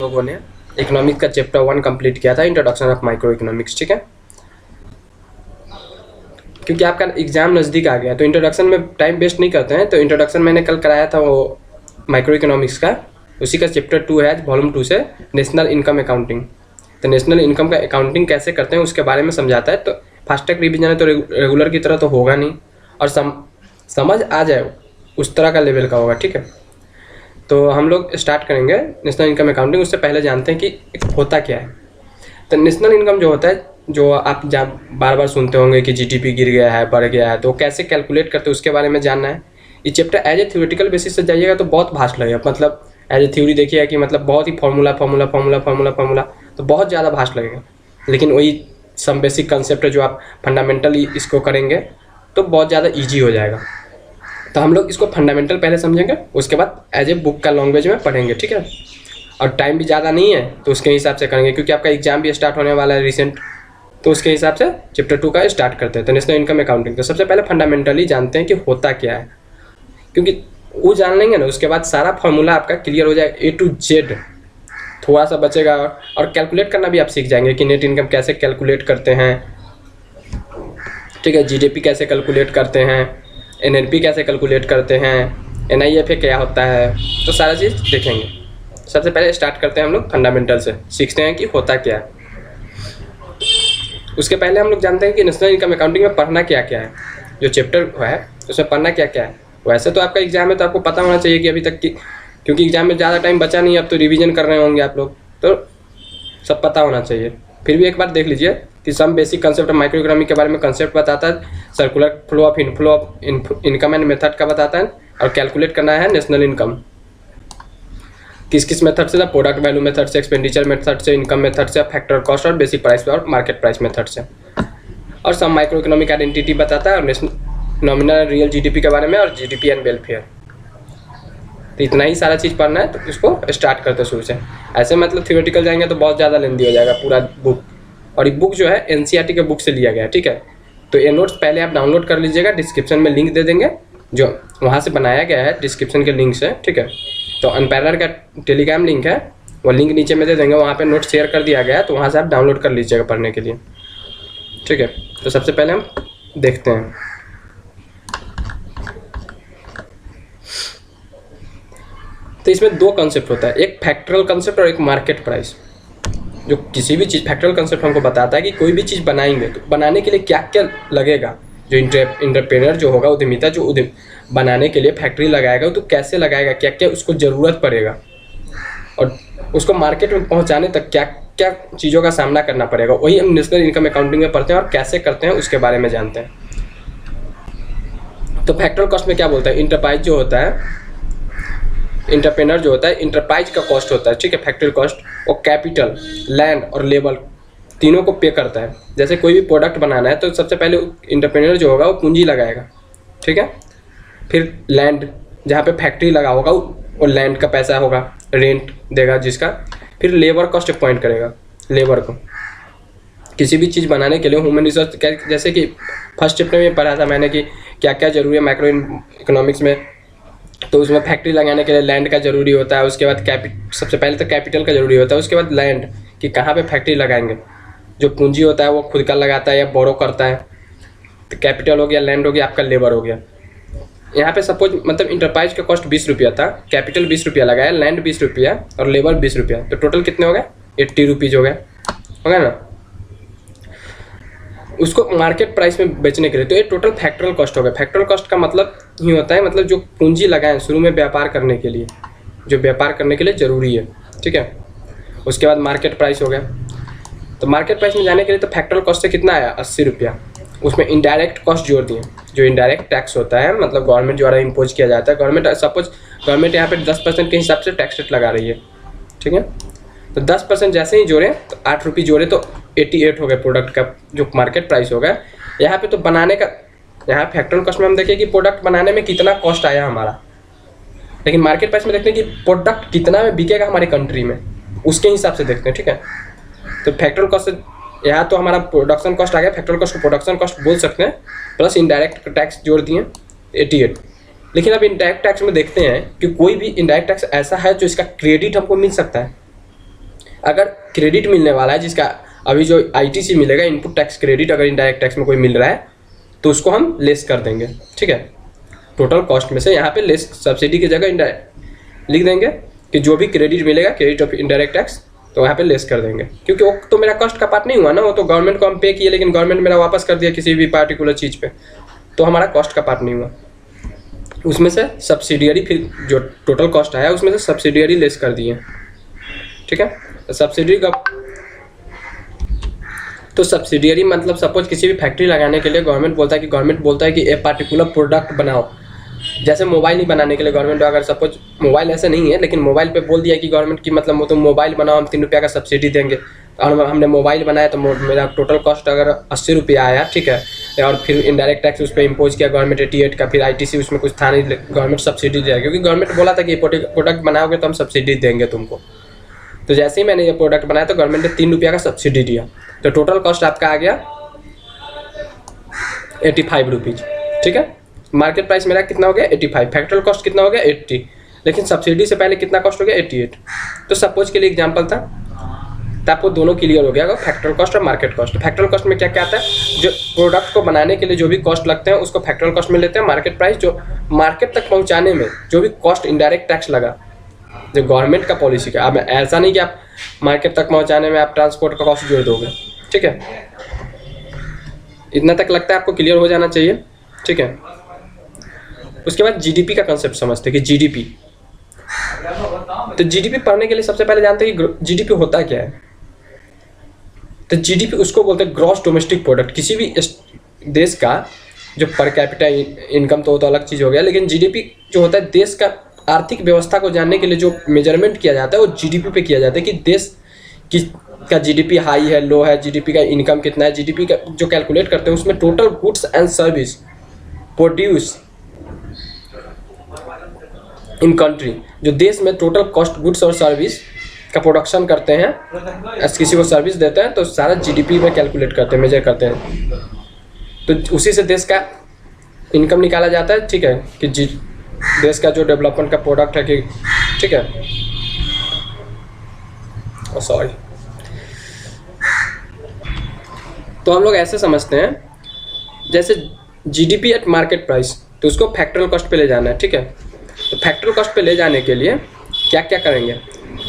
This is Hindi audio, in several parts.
लोगों ने इकोनॉमिक्स का चैप्टर 1 कंप्लीट किया था, इंट्रोडक्शन ऑफ माइक्रो इकोनॉमिक्स। ठीक है, क्योंकि आपका एग्जाम नज़दीक आ गया तो इंट्रोडक्शन में टाइम वेस्ट नहीं करते हैं। तो इंट्रोडक्शन मैंने कल कराया था वो माइक्रो इकोनॉमिक्स का, उसी का चैप्टर 2 है वॉल्यूम 2 से, नेशनल इनकम अकाउंटिंग। तो नेशनल इनकम का अकाउंटिंग कैसे करते हैं उसके बारे में समझाता है। तो फास्ट ट्रैक रिविजन है तो रेगुलर की तरह तो होगा नहीं, और समझ आ जाए उस तरह का लेवल का होगा। ठीक है, तो हम लोग स्टार्ट करेंगे नेशनल इनकम अकाउंटिंग। उससे पहले जानते हैं कि होता क्या है। तो नेशनल इनकम जो होता है, जो आप बार बार सुनते होंगे कि जीडीपी गिर गया है, बढ़ गया है, तो कैसे कैलकुलेट करते हैं उसके बारे में जानना है। ये chapter as a theoretical basis से जाइएगा तो बहुत भास्ट लगेगा, मतलब एज ए थ्योरी देखिएगा कि मतलब बहुत ही formula formula formula formula formula, तो बहुत ज़्यादा भास्ट लगेगा। लेकिन वही सम बेसिक कंसेप्ट है जो आप फंडामेंटली इसको करेंगे तो बहुत ज़्यादा ईजी हो जाएगा। तो हम लोग इसको फंडामेंटल पहले समझेंगे, उसके बाद एज ए बुक का लैंग्वेज में पढ़ेंगे। ठीक है, और टाइम भी ज़्यादा नहीं है तो उसके हिसाब से करेंगे, क्योंकि आपका एग्जाम भी स्टार्ट होने वाला है रिसेंट, तो उसके हिसाब से चैप्टर 2 का स्टार्ट करते हैं। तो नेशनल इनकम अकाउंटिंग, तो सबसे पहले फंडामेंटली जानते हैं कि होता क्या है, क्योंकि वो जान लेंगे ना उसके बाद सारा फार्मूला आपका क्लियर हो जाएगा A to Z, थोड़ा सा बचेगा। और कैलकुलेट करना भी आप सीख जाएंगे कि नेट इनकम कैसे कैलकुलेट करते हैं। ठीक है, जीडीपी कैसे कैलकुलेट करते हैं, एनएनपी कैसे कैलकुलेट करते हैं, एनआईएफए क्या होता है, तो सारा चीज़ देखेंगे। सबसे पहले स्टार्ट करते हैं हम लोग फंडामेंटल से, सीखते हैं कि होता क्या है। उसके पहले हम लोग जानते हैं कि नेशनल इनकम अकाउंटिंग में पढ़ना क्या क्या है। जो चैप्टर है उसमें पढ़ना क्या क्या है। वैसे तो आपका एग्जाम है तो आपको पता होना चाहिए कि अभी तक की, क्योंकि एग्जाम में ज़्यादा टाइम बचा नहीं है, अब तो रिवीजन कर रहे होंगे आप लोग, तो सब पता होना चाहिए। फिर भी एक बार देख लीजिए कि some basic concept micro economic के बारे में कंसेप्ट बताता है, circular flow of inflow of income and method का बताता है, और कैलकुलेट करना है नेशनल इनकम किस किस मेथड से, प्रोडक्ट वैल्यू मेथड से, एक्सपेंडिचर मेथड से, इनकम मेथड से, फैक्टर कॉस्ट और बेसिक प्राइस और मार्केट प्राइस मेथड से। और सम माइक्रो इकोनॉमिक आइडेंटिटी बताता है, और नेशनल नॉमिनल रियल जीडीपी के बारे में, और जीडीपी एंड वेलफेयर। तो इतना ही सारा चीज़ पढ़ना है, तो इसको स्टार्ट करते शुरू से। ऐसे मतलब थियोरेटिकल जाएंगे तो बहुत ज़्यादा लेंदी हो जाएगा पूरा बुक, और ये बुक जो है एनसीईआरटी के बुक से लिया गया है। ठीक है, तो ये नोट्स पहले आप डाउनलोड कर लीजिएगा, डिस्क्रिप्शन में लिंक दे देंगे जो वहाँ से बनाया गया है डिस्क्रिप्शन के लिंक से। ठीक है, तो अनपैरलर का टेलीग्राम लिंक है, वो लिंक नीचे में दे देंगे, वहाँ पे नोट शेयर कर दिया गया है, तो वहाँ से आप डाउनलोड कर लीजिएगा पढ़ने के लिए। ठीक है, तो सबसे पहले हम देखते हैं। तो इसमें दो कंसेप्ट होता है, एक फैक्टरल कंसेप्ट और एक मार्केट प्राइस। जो किसी भी चीज़, फैक्टरल कंसेप्ट हमको बताता है कि कोई भी चीज़ बनाएंगे तो बनाने के लिए क्या क्या लगेगा। जो इंटरप्रेनर जो होगा, उद्यमिता जो बनाने के लिए फैक्ट्री लगाएगा तो कैसे लगाएगा, क्या क्या उसको ज़रूरत पड़ेगा, और उसको मार्केट में पहुंचाने तक क्या क्या चीज़ों का सामना करना पड़ेगा। वही हम नेशनल इनकम अकाउंटिंग में पढ़ते हैं, और कैसे करते हैं उसके बारे में जानते हैं। तो फैक्टरल कॉस्ट में क्या बोलता है, इंटरप्राइज जो होता है, इंटरप्रेनर जो होता है, इंटरप्राइज का कॉस्ट होता है। ठीक है, फैक्ट्री कॉस्ट, वो कैपिटल, लैंड और लेबर तीनों को पे करता है। जैसे कोई भी प्रोडक्ट बनाना है तो सबसे पहले इंटरप्रेनर जो होगा वो पूंजी लगाएगा। ठीक है, फिर लैंड, जहाँ पे फैक्ट्री लगा होगा वो लैंड का पैसा होगा, रेंट देगा जिसका। फिर लेबर कॉस्ट अपॉइंट करेगा, लेबर को किसी भी चीज़ बनाने के लिए। ह्यूमन रिसोर्स, जैसे कि फर्स्ट चैप्टर में पढ़ा था मैंने कि क्या क्या जरूरी है माइक्रो इकोनॉमिक्स में, तो उसमें फैक्ट्री लगाने के लिए लैंड का ज़रूरी होता है। उसके बाद सबसे पहले तो कैपिटल का ज़रूरी होता है, उसके बाद लैंड कि कहाँ पे फैक्ट्री लगाएंगे। जो पूंजी होता है वो खुद का लगाता है या बोरो करता है। तो कैपिटल हो गया, लैंड हो गया, आपका लेबर हो गया। यहाँ पे सपोज मतलब इंटरप्राइज का कॉस्ट 20 रुपया था, कैपिटल 20 रुपया लगाया, लैंड 20 रुपया और लेबर 20 रुपया, तो टोटल कितने हो गए, 80 रुपीज़ हो गया ना। उसको मार्केट प्राइस में बेचने के लिए, तो ये टोटल फैक्टरल कॉस्ट हो गया। फैक्टरल कॉस्ट का मतलब ही होता है, मतलब जो पूंजी लगाएं शुरू में व्यापार करने के लिए, जो व्यापार करने के लिए ज़रूरी है। ठीक है, उसके बाद मार्केट प्राइस हो गया। तो मार्केट प्राइस में जाने के लिए तो फैक्टरल कॉस्ट से कितना आया, 80 रुपया। उसमें इनडायरेक्ट कॉस्ट जोड़ दिए, जो इनडायरेक्ट टैक्स होता है, मतलब गवर्नमेंट द्वारा इम्पोज किया जाता है। गवर्नमेंट यहाँ पे 10% के हिसाब से टैक्स रेट लगा रही है। ठीक है, तो 10% जैसे ही जोड़े तो 8 रुपये जोड़े तो 88 हो गए प्रोडक्ट का जो मार्केट प्राइस होगा। यहाँ पे तो बनाने का, यहाँ फैक्टरल कॉस्ट में हम देखें कि प्रोडक्ट बनाने में कितना कॉस्ट आया हमारा, लेकिन मार्केट प्राइस में देखते हैं कि प्रोडक्ट कितना में बिकेगा हमारी कंट्री में, उसके हिसाब से देखते हैं। ठीक है, तो फैक्टरल कॉस्ट से यहाँ तो हमारा प्रोडक्शन कॉस्ट आ गया, फैक्टरल कॉस्ट को प्रोडक्शन कॉस्ट बोल सकते हैं, प्लस इनडायरेक्ट टैक्स जोड़ दिए 88। लेकिन अब इनडायरेक्ट टैक्स में देखते हैं कि कोई भी इनडायरेक्ट टैक्स ऐसा है जो इसका क्रेडिट हमको मिल सकता है। अगर क्रेडिट मिलने वाला है, जिसका अभी जो ITC मिलेगा, इनपुट टैक्स क्रेडिट, अगर इनडायरेक्ट टैक्स में कोई मिल रहा है तो उसको हम लेस कर देंगे, ठीक है। टोटल कॉस्ट में से यहाँ पे लेस सब्सिडी की जगह इनडायरेक्ट लिख देंगे कि जो भी क्रेडिट मिलेगा, क्रेडिट ऑफ इनडायरेक्ट टैक्स, तो यहाँ पे लेस कर देंगे, क्योंकि वो तो मेरा कॉस्ट का पार्ट नहीं हुआ ना, वो तो गवर्नमेंट को हम पे किए, लेकिन गवर्नमेंट मेरा वापस कर दिया किसी भी पार्टिकुलर चीज़ पे, तो हमारा कॉस्ट का पार्ट नहीं हुआ। उसमें से सब्सिडियरी, फिर जो टोटल कॉस्ट आया उसमें से सब्सिडियरी लेस कर दिए, ठीक है। तो सब्सिडियरी का, तो सब्सिडियरी मतलब सपोज किसी भी फैक्ट्री लगाने के लिए गवर्नमेंट बोलता है कि ए पार्टिकुलर प्रोडक्ट बनाओ। जैसे मोबाइल ही बनाने के लिए गवर्नमेंट, अगर सपोज मोबाइल ऐसे नहीं है, लेकिन मोबाइल पे बोल दिया कि गवर्नमेंट की मतलब वो तो मोबाइल बनाओ, हम 3 रुपया का सब्सिडी देंगे, और हमने मोबाइल बनाया तो मेरा टोटल कॉस्ट अगर 80 रुपया आया, ठीक है, और फिर इनडायरेक्ट टैक्स उस पर इम्पोज किया गवर्नमेंट 88 का, फिर ITC उसमें कुछ था नहीं, गवर्नमेंट सब्सिडी दिया, क्योंकि गवर्नमेंट बोला था कि प्रोडक्ट बनाओगे तो हम सब्सिडी देंगे तुमको। तो जैसे ही मैंने ये प्रोडक्ट बनाया तो गवर्नमेंट ने 3 रुपया का सब्सिडी दिया, तो टोटल कॉस्ट आपका आ गया 85 रुपीज़, ठीक है। मार्केट प्राइस मेरा कितना हो गया 85, फैक्टरल कॉस्ट कितना हो गया 80, लेकिन सब्सिडी से पहले कितना कॉस्ट हो गया 88। तो सपोज के लिए एग्जांपल था, तो आपको दोनों क्लियर हो गया अगर फैक्टरल कॉस्ट और मार्केट कॉस्ट। फैक्टरल कॉस्ट में क्या क्या आता है, जो प्रोडक्ट को बनाने के लिए जो भी कॉस्ट लगते हैं उसको फैक्टरल कॉस्ट में लेते हैं। मार्केट प्राइस, जो मार्केट तक पहुँचाने में जो भी कॉस्ट इनडायरेक्ट टैक्स लगा, जो गवर्नमेंट का पॉलिसी का, अब ऐसा नहीं कि आप मार्केट तक पहुँचाने में आप ट्रांसपोर्ट का कॉस्ट जोड़ दोगे, ठीक है। इतना तक लगता है आपको क्लियर हो जाना चाहिए, ठीक है। उसके बाद GDP का कंसेप्ट समझते हैं कि GDP, तो GDP पढ़ने के लिए सबसे पहले जानते हैं कि GDP होता क्या है। तो GDP उसको बोलते हैं ग्रॉस डोमेस्टिक प्रोडक्ट। किसी भी देश का जो पर कैपिटा इनकम तो अलग चीज़ हो गया, लेकिन GDP जो होता है देश का आर्थिक व्यवस्था को जानने के लिए जो मेजरमेंट किया जाता है वो GDP पे किया जाता है, कि देश का GDP हाई है, लो है, GDP का इनकम कितना है। GDP का जो कैलकुलेट करते हैं उसमें total goods and service produce in country, जो देश में टोटल कॉस्ट गुड्स और सर्विस का प्रोडक्शन करते हैं, किसी को सर्विस देते हैं, तो सारा GDP में कैलकुलेट करते हैं, मेजर करते हैं, तो उसी से देश का इनकम निकाला जाता है, ठीक है, कि देश का जो डेवलपमेंट का प्रोडक्ट है, कि ठीक है, सॉरी। तो हम लोग ऐसे समझते हैं, जैसे GDP एट मार्केट प्राइस, तो उसको फैक्टरल कॉस्ट पे ले जाना है, ठीक है। तो फैक्टरल कॉस्ट पे ले जाने के लिए क्या क्या करेंगे,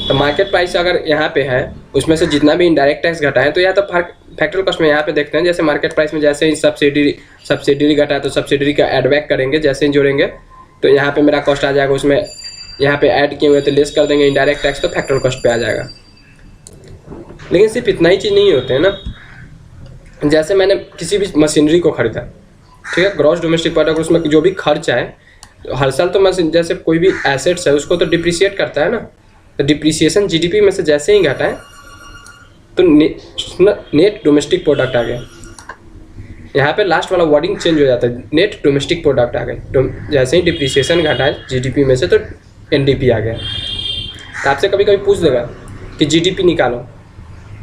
तो मार्केट प्राइस अगर यहाँ पे है उसमें से जितना भी इनडायरेक्ट टैक्स घटा है, तो या तो फैक्टरल कॉस्ट में यहाँ पे देखते हैं, जैसे मार्केट प्राइस में जैसे ही सब्सिडी घटा है तो सब्सिडी का एड बैक करेंगे, जैसे ही जोड़ेंगे तो यहाँ पे मेरा कॉस्ट आ जाएगा, उसमें यहाँ पे ऐड किए हुए तो लेस कर देंगे इनडायरेक्ट टैक्स, तो फैक्टरल कॉस्ट पे आ जाएगा। लेकिन सिर्फ इतना ही चीज़ नहीं होते हैं ना, जैसे मैंने किसी भी मशीनरी को खरीदा, ठीक है, ग्रॉस डोमेस्टिक प्रोडक्ट, उसमें जो भी खर्च है, तो हर साल तो मशीन, जैसे कोई भी एसेट्स है उसको तो डिप्रिशिएट करता है ना, तो डिप्रिसिएशन GDP में से जैसे ही घटा है तो नेट डोमेस्टिक प्रोडक्ट आ गया। यहाँ पे लास्ट वाला वर्डिंग चेंज हो जाता है, नेट डोमेस्टिक प्रोडक्ट आ गए, तो जैसे ही डिप्रिसिएशन घटा है GDP में से तो NDP आ गया। तो आपसे कभी कभी पूछ देगा कि GDP निकालो,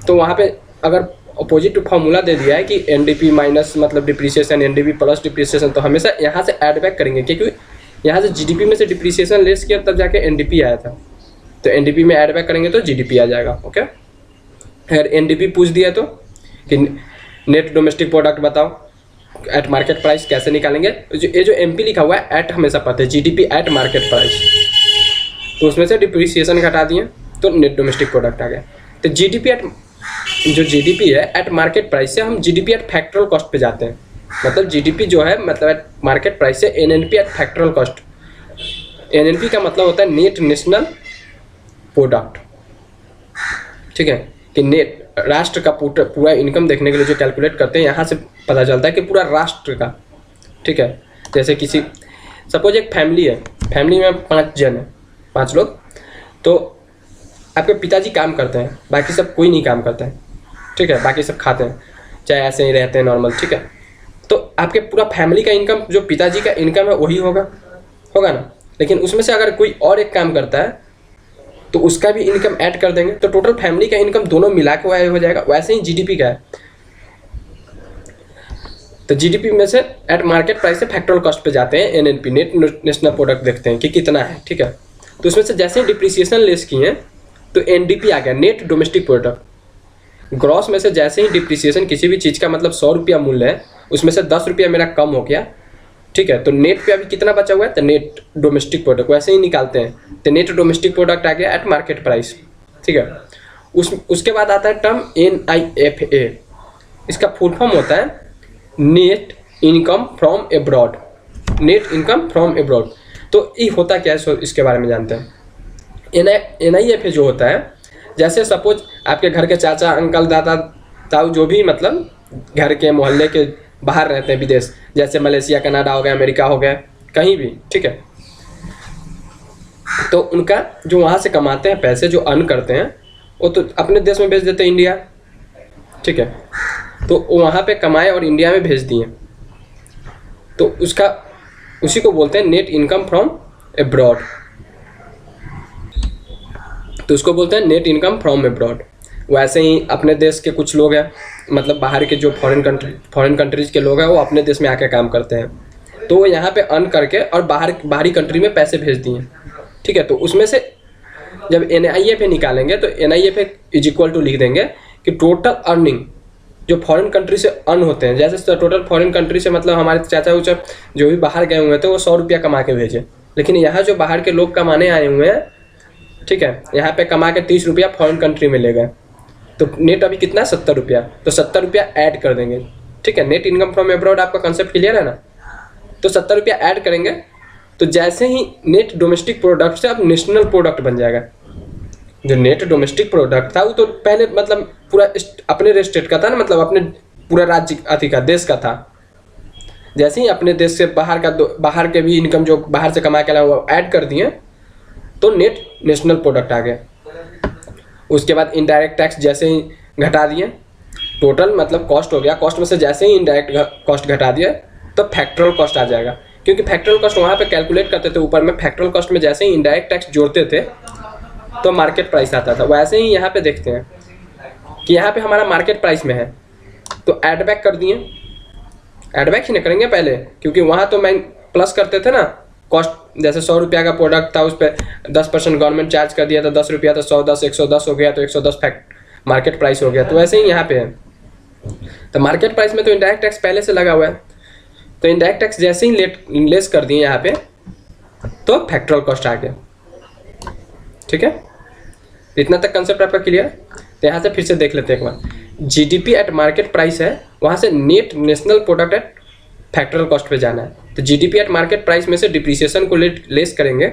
तो वहाँ पे अगर अपोजिट फॉर्मूला दे दिया है कि NDP माइनस मतलब डिप्रिसिएशन, NDP प्लस डिप्रिसिएशन, तो हमेशा यहाँ से ऐड बैक करेंगे, क्योंकि यहाँ से GDP में से डिप्रिसिएशन लेस किया तब जाके NDP आया था, तो NDP में ऐड बैक करेंगे तो GDP आ जाएगा, ओके। अगर NDP पूछ दिया तो कि नेट डोमेस्टिक प्रोडक्ट बताओ एट मार्केट प्राइस कैसे निकालेंगे, ये जो MP लिखा हुआ है एट हमेशा पता है, GDP एट मार्केट प्राइस, तो उसमें से डिप्रिसिएशन घटा दिए तो नेट डोमेस्टिक प्रोडक्ट आ गया। तो GDP है एट मार्केट प्राइस से हम GDP एट फैक्टरल कॉस्ट पे जाते हैं, मतलब GDP जो है मतलब एट मार्केट प्राइस से NNP eight factoral cost. NNP का मतलब होता है नेट नेशनल प्रोडक्ट, ठीक है, कि नेट राष्ट्र का पूरा इनकम देखने के लिए जो कैलकुलेट करते हैं, यहाँ से पता चलता है कि पूरा राष्ट्र का, ठीक है। जैसे किसी सपोज एक फैमिली है, फैमिली में 5 जन है, 5 लोग, तो आपके पिताजी काम करते हैं, बाकी सब कोई नहीं काम करता है, ठीक है, बाकी सब खाते हैं, चाहे ऐसे ही रहते हैं नॉर्मल, ठीक है। तो आपके पूरा फैमिली का इनकम जो पिताजी का इनकम है वही होगा ना, लेकिन उसमें से अगर कोई और एक काम करता है तो उसका भी इनकम ऐड कर देंगे, तो टोटल फैमिली का इनकम दोनों मिला के हो जाएगा। वैसे ही GDP का है, तो GDP में से एट मार्केट प्राइस से फैक्टरल कॉस्ट पे जाते हैं, NNP नेट नेशनल प्रोडक्ट देखते हैं कि कितना है, ठीक है। तो उसमें से जैसे ही डिप्रिसिएशन लेस किए तो NDP आ गया, नेट डोमेस्टिक प्रोडक्ट। ग्रॉस में से जैसे ही डिप्रिसिएशन किसी भी चीज़ का मतलब 100 रुपया मूल्य है, उसमें से 10 रुपया मेरा कम हो गया, ठीक है, तो नेट पे अभी कितना बचा हुआ है, तो नेट डोमेस्टिक प्रोडक्ट वैसे ही निकालते हैं, तो नेट डोमेस्टिक प्रोडक्ट आ गया एट मार्केट प्राइस, ठीक है। उसके बाद आता है टर्म NIFA, इसका फुल फॉर्म होता है net income from abroad, net income from abroad. तो ये होता क्या है, इसके बारे में जानते हैं। NIFA जो होता है, जैसे सपोज आपके घर के चाचा अंकल दादा ताऊ जो भी मतलब घर के मोहल्ले के बाहर रहते हैं विदेश, जैसे मलेशिया कनाडा हो गया, अमेरिका हो गया, कहीं भी, ठीक है, तो उनका जो वहाँ से कमाते हैं पैसे जो अर्न करते हैं वो तो अपने देश में भेज देते हैं, इंडिया, ठीक है, तो वहाँ पे कमाए और इंडिया में भेज दिए, तो उसी को बोलते हैं नेट इनकम फ्रॉम एब्रॉड, तो उसको बोलते हैं नेट इनकम फ्रॉम एब्रॉड। वैसे ही अपने देश के कुछ लोग हैं, मतलब बाहर के जो फॉरेन कंट्रीज के लोग हैं, वो अपने देश में आके काम करते हैं, तो वो यहाँ पे अर्न करके और बाहरी कंट्री में पैसे भेज दिए, ठीक है, तो उसमें से जब NIFA निकालेंगे तो NIFA इज इक्वल टू लिख देंगे कि टोटल अर्निंग जो फॉरेन कंट्री से अर्न होते हैं, जैसे टोटल फॉरेन कंट्री से मतलब हमारे चाचा उचा जो भी बाहर गए हुए थे वो 100 रुपया कमा के भेजे, लेकिन यहाँ जो बाहर के लोग कमाने आए हुए हैं, ठीक है, यहाँ पे कमा के 30 रुपया फॉरेन कंट्री में ले गए, तो नेट अभी कितना है 70 रुपया, तो 70 रुपया ऐड कर देंगे, ठीक है। नेट इनकम फ्रॉम एब्रॉड आपका कंसेप्ट क्लियर है ना, तो 70 रुपया ऐड करेंगे, तो जैसे ही नेट डोमेस्टिक प्रोडक्ट से अब नेशनल प्रोडक्ट बन जाएगा। जो नेट डोमेस्टिक प्रोडक्ट था वो तो पहले मतलब पूरा अपने स्टेट का था ना, मतलब अपने पूरा राज्य अति का देश का था। जैसे ही अपने देश से बाहर के भी इनकम जो बाहर से कमा के लाए वो ऐड कर दिए, तो नेट नेशनल प्रोडक्ट आ गया। उसके बाद इनडायरेक्ट टैक्स जैसे ही घटा दिए, टोटल मतलब कॉस्ट हो गया, कॉस्ट में से जैसे ही इनडायरेक्ट कॉस्ट घटा दिया तो फैक्टरल कॉस्ट आ जाएगा, क्योंकि फैक्टरल कॉस्ट वहाँ पे कैलकुलेट करते थे ऊपर में, फैक्टरल कॉस्ट में जैसे ही इनडायरेक्ट टैक्स जोड़ते थे तो मार्केट प्राइस आता था। वैसे ही यहाँ पे देखते हैं कि यहाँ पे हमारा मार्केट प्राइस में है, तो ऐड बैक कर दिए, ऐड बैक ही नहीं करेंगे पहले, क्योंकि वहाँ तो मैं प्लस करते थे ना कॉस्ट, जैसे 100 रुपया का प्रोडक्ट था उस पर 10% गवर्नमेंट चार्ज कर दिया, तो 10 रुपया तो 110 110 हो गया, तो 110 मार्केट प्राइस हो गया। तो वैसे ही यहाँ पे है, तो मार्केट प्राइस में तो इनडायरेक्ट टैक्स पहले से लगा हुआ है, तो इनडायरेक्ट टैक्स जैसे ही लेस कर दिए यहाँ पे तो फैक्टरल कॉस्ट आ गया, ठीक है। इतना तक कंसेप्ट आपका क्लियर है। तो यहाँ से फिर से देख लेते हैं एक बार। GDP एट मार्केट प्राइस है, वहाँ से net national product at factoral cost पे जाना है। तो GDP एट मार्केट प्राइस में से डिप्रिसिएशन को लेस करेंगे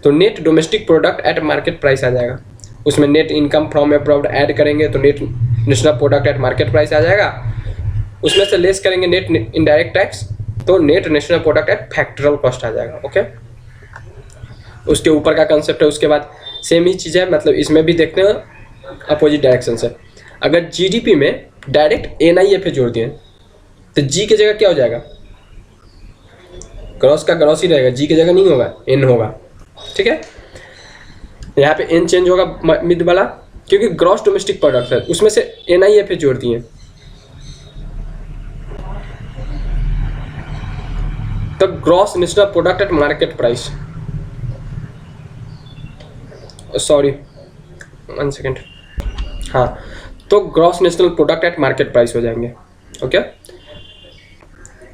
तो net domestic product at market price आ जाएगा। उसमें net income from abroad add करेंगे तो net national product at market price आ जाएगा। उसमें से लेस करेंगे नेट इनडायरेक्ट टैक्स, तो net national product at factoral cost आ जाएगा। ओके, उसके ऊपर का कंसेप्ट है। उसके बाद सेम ही चीज़ है, मतलब इसमें भी देखते हैं अपोजिट डायरेक्शन से। अगर GDP में डायरेक्ट NIFA जोड़ दिए तो G की जगह क्या हो जाएगा, ग्रॉस का ग्रॉस ही रहेगा, G की जगह नहीं होगा, N होगा, ठीक है। यहाँ पे N चेंज होगा मिड वाला, क्योंकि ग्रॉस डोमेस्टिक प्रोडक्ट है, उसमें से NIFA जोड़ दिए तो gross national product at market price, sorry 1 second, हाँ, तो gross national product at market price हो जाएंगे। ओके,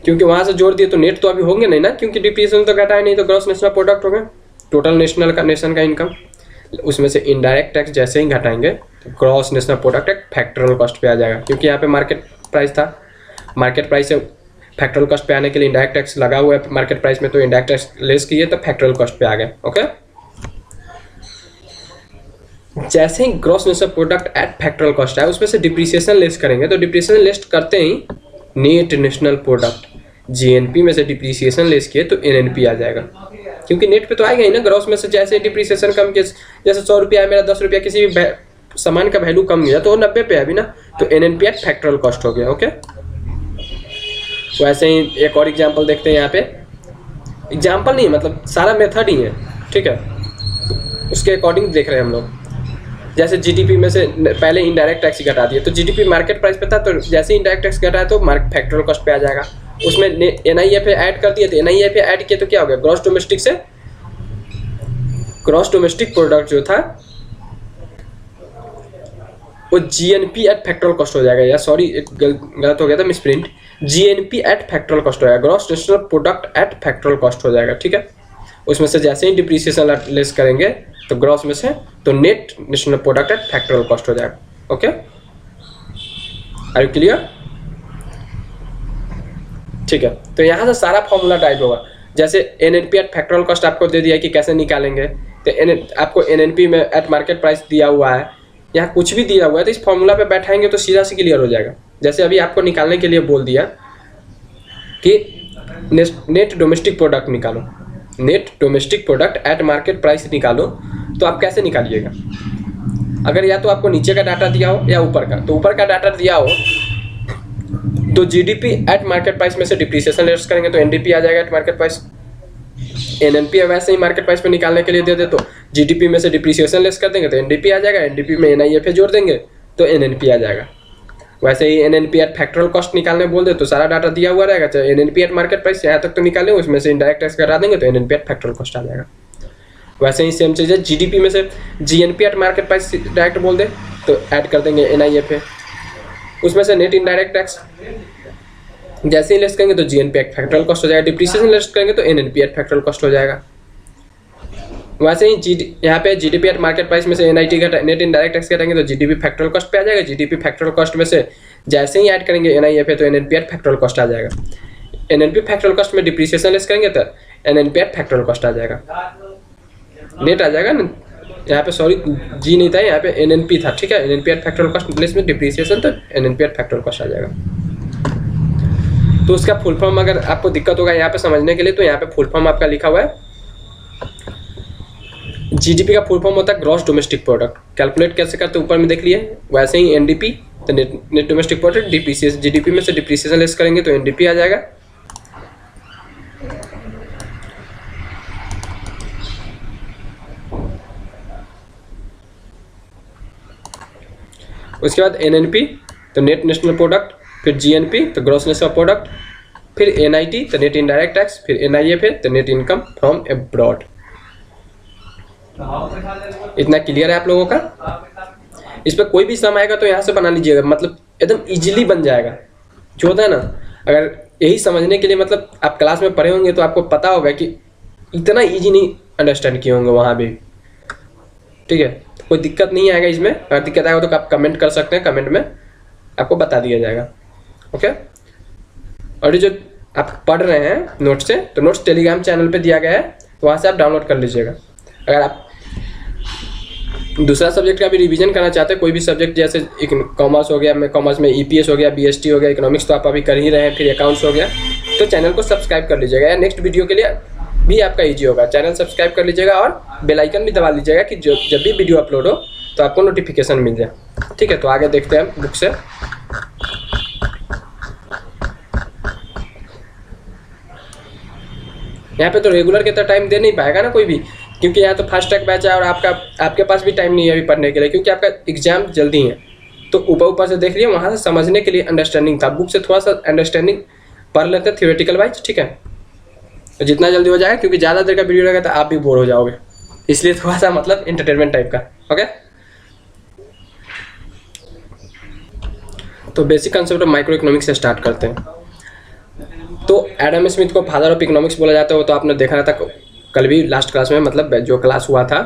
क्योंकि वहाँ से जोड़ दिए तो नेट तो अभी होंगे नहीं ना, क्योंकि डिप्रिसिएशन तो घटा है नहीं, तो ग्रॉस नेशनल प्रोडक्ट हो गया टोटल नेशन का इनकम। उसमें से इनडायरेक्ट टैक्स जैसे ही घटाएंगे तो ग्रॉस नेशनल प्रोडक्ट एक फैक्टरल कॉस्ट पे आ जाएगा, क्योंकि यहाँ पे मार्केट प्राइस था, मार्केट प्राइस से फैक्टरल कॉस्ट पे आने के लिए इनडायरेक्ट टैक्स लगा हुआ है मार्केट प्राइस में, तो इनडायरेक्ट टैक्स लेस किए तो फैक्टरल कॉस्ट पे आ गया। ओके, जैसे ही gross national product at factoral cost है, उसमें से डिप्रिसिएशन लेस करेंगे, तो डिप्रिसिएशन लेस करते ही नेट नेशनल प्रोडक्ट GNP में से डिप्रिसिएशन लेस किए तो NNP आ जाएगा, क्योंकि नेट पे तो आएगा ही ना। ग्रॉस में से जैसे डिप्रिसिएशन कम किया, जैसे 100 रुपया है मेरा, 10 रुपया किसी भी सामान का वैल्यू कम गया तो वो 90 पे है अभी ना, तो NNP एट फैक्टरल कॉस्ट हो गया। ओके, वैसे ही एक और एग्जाम्पल देखते हैं। यहाँ पे एग्जाम्पल नहीं, मतलब सारा मेथड ही है, ठीक है, उसके अकॉर्डिंग देख रहे हैं हम लोग। जैसे GDP में से पहले इनडायरेक्ट टैक्स घटा दिए, तो GDP मार्केट प्राइस पे था, तो जैसे इनडायरेक्ट टैक्स घटाया तो फैक्टरल कॉस्ट पे आ जाएगा। उसमें NIFA ऐड कर दिए, तो NIFA ऐड किया तो क्या हो गया, ग्रॉस डोमेस्टिक प्रोडक्ट जो था वो जीएनपी एट फैक्टोरियल कॉस्ट हो जाएगा, या सॉरी गलत हो गया था, misprint, GNP at factorial cost हो जाएगा, gross national product at factorial cost हो जाएगा, ठीक है। उसमें से जैसे ही डिप्रिसिएशन लेस करेंगे तो ग्रॉस में से, तो net national product at factorial cost हो जाएगा। Okay, are you clear? ठीक है, तो यहाँ से सारा फॉर्मूला टाइप होगा। जैसे एनएनपी एट फैक्टोरियल कॉस्ट आपको दे दिया कि कैसे निकालेंगे, तो आपको एनएनपी में एट मार्केट प्राइस दिया हुआ है, यहाँ कुछ भी दिया हुआ है, तो इस फॉर्मूला पे बैठाएंगे तो सीधा से क्लियर हो जाएगा। जैसे अभी आपको निकालने के लिए बोल दिया कि नेट डोमेस्टिक प्रोडक्ट निकालो, net domestic product at market price निकालो, तो आप कैसे निकालिएगा? अगर या तो आपको नीचे का डाटा दिया हो या ऊपर का, तो ऊपर का डाटा दिया हो तो जीडीपी एट मार्केट प्राइस में से डिप्रिसिएशन लेस करेंगे तो एनडीपी आ जाएगा एट मार्केट प्राइस। एनएनपी वैसे ही मार्केट प्राइस पे निकालने के लिए दे दे तो जीडीपी में से डिप्रिसिएशन लेस कर देंगे तो एनडीपी आ जाएगा, एनडीपी में एनआईएफए जोड़ देंगे तो एनएनपी आ जाएगा। वैसे ही एनएनपी एट फैक्टोरियल कॉस्ट निकालने बोल दे तो सारा डाटा दिया हुआ रहेगा, चाहे एनएनपी एट मार्केट प्राइस यहाँ तक तो निकाले, उसमें से इनडायरेक्ट टैक्स करा देंगे तो एनएनपी एट फैक्टोरियल कॉस्ट आ जाएगा। वैसे ही सेम चीज़ है, जीडीपी में से GNP eight market price direct बोल दे तो ऐड कर देंगे एनआईएफए, उसमें से नेट इनडायरेक्ट टैक्स जैसे ही लेस करेंगे तो जीएनपी एट फैक्टोरियल कॉस्ट हो जाएगा, डिप्रिसिएशन लेस करेंगे तो एनएनपी एट फैक्टोरियल कॉस्ट हो जाएगा। वैसे ही यहाँ पे जीडीपी एट मार्केट प्राइस में से एनआईटी का नेट इनडायरेक्ट टैक्स करेंगे तो जीडीपी फैक्टोरियल कॉस्ट पे आ जाएगा, जीडीपी फैक्टोरियल कॉस्ट में से जैसे ही ऐड करेंगे एनआईएफए तो एनएनपी एट फैक्टोरियल कॉस्ट आ जाएगा। एनएनपी फैक्टोरियल कॉस्ट में डिप्रिसिएशन लेस करेंगे तो एनएनपी एट फैक्टोरियल कॉस्ट आ जाएगा, नेट आ जाएगा ना। यहाँ पे सॉरी जी नहीं था, यहाँ पे एनएनपी था, ठीक है। NNP at factorial cost less में डिप्रिसिएशन तो एनएनपी एट फैक्टोरियल कॉस्ट आ जाएगा। तो उसका फुल फॉर्म अगर आपको दिक्कत होगा यहाँ पे समझने के लिए, तो यहाँ पे फुल फॉर्म आपका लिखा हुआ है, जीडीपी का फुल फॉर्म होता है ग्रॉस डोमेस्टिक प्रोडक्ट। कैलकुलेट कैसे करते ऊपर में देख लिए। वैसे ही एनडीपी तो net domestic product, depreciation GDP में से डिप्रिसिएशन लेस करेंगे तो एनडीपी आ जाएगा। उसके बाद एनएनपी तो नेट नेशनल प्रोडक्ट, फिर जीएनपी तो ग्रॉस नेशनल प्रोडक्ट, फिर एनआईटी तो नेट इनडायरेक्ट टैक्स, फिर एनआईएफए तो नेट इनकम फ्रॉम अब्रॉड। इतना क्लियर है आप लोगों का? इस पर कोई भी सम आएगा तो यहाँ से बना लीजिएगा, मतलब एकदम इजीली बन जाएगा। जो होता है ना, अगर यही समझने के लिए मतलब आप क्लास में पढ़े होंगे तो आपको पता होगा कि इतना इजी नहीं अंडरस्टैंड किए होंगे वहाँ भी, ठीक है। कोई दिक्कत नहीं आएगा इसमें, अगर दिक्कत आएगा तो आप कमेंट कर सकते हैं, कमेंट में आपको बता दिया जाएगा, ओके। और ये जो आप पढ़ रहे हैं नोट्स से, तो नोट्स टेलीग्राम चैनल पे दिया गया है, तो वहाँ से आप डाउनलोड कर लीजिएगा। अगर आप दूसरा सब्जेक्ट का भी रिवीजन करना चाहते हैं, कोई भी सब्जेक्ट जैसे कॉमर्स हो गया, मैं कॉमर्स में ईपीएस हो गया, बीएसटी हो गया, इकोनॉमिक्स तो आप अभी कर ही रहे हैं, फिर अकाउंट्स हो गया, तो चैनल को सब्सक्राइब कर लीजिएगा। या नेक्स्ट वीडियो के लिए भी आपका ईजी होगा, चैनल सब्सक्राइब कर लीजिएगा और बेल आइकन भी दबा लीजिएगा कि जब भी वीडियो अपलोड हो तो आपको नोटिफिकेशन मिल जाए, ठीक है। तो आगे देखते हैं बुक से। यहाँ पे तो रेगुलर के तरह टाइम दे नहीं पाएगा ना कोई भी, क्योंकि यहाँ तो फास्ट ट्रैक बैच है और आपके पास भी टाइम नहीं है अभी पढ़ने के लिए, क्योंकि आपका एग्जाम जल्दी है। तो ऊपर से देख लिए, वहाँ से समझने के लिए अंडरस्टैंडिंग था, बुक से थोड़ा सा अंडरस्टैंडिंग पढ़ लेते हैं थियोरेटिकल वाइज, ठीक है। तो जितना जल्दी हो जाएगा, क्योंकि ज़्यादा देर का वीडियो रहेगा तो आप भी बोर हो जाओगे, इसलिए थोड़ा सा मतलब एंटरटेनमेंट टाइप का, ओके। तो basic concept of micro economics से स्टार्ट करते हैं। तो एडम स्मिथ को फादर ऑफ इकोनॉमिक्स बोला जाता है, वो तो आपने देखा था कल भी लास्ट क्लास में, मतलब जो क्लास हुआ था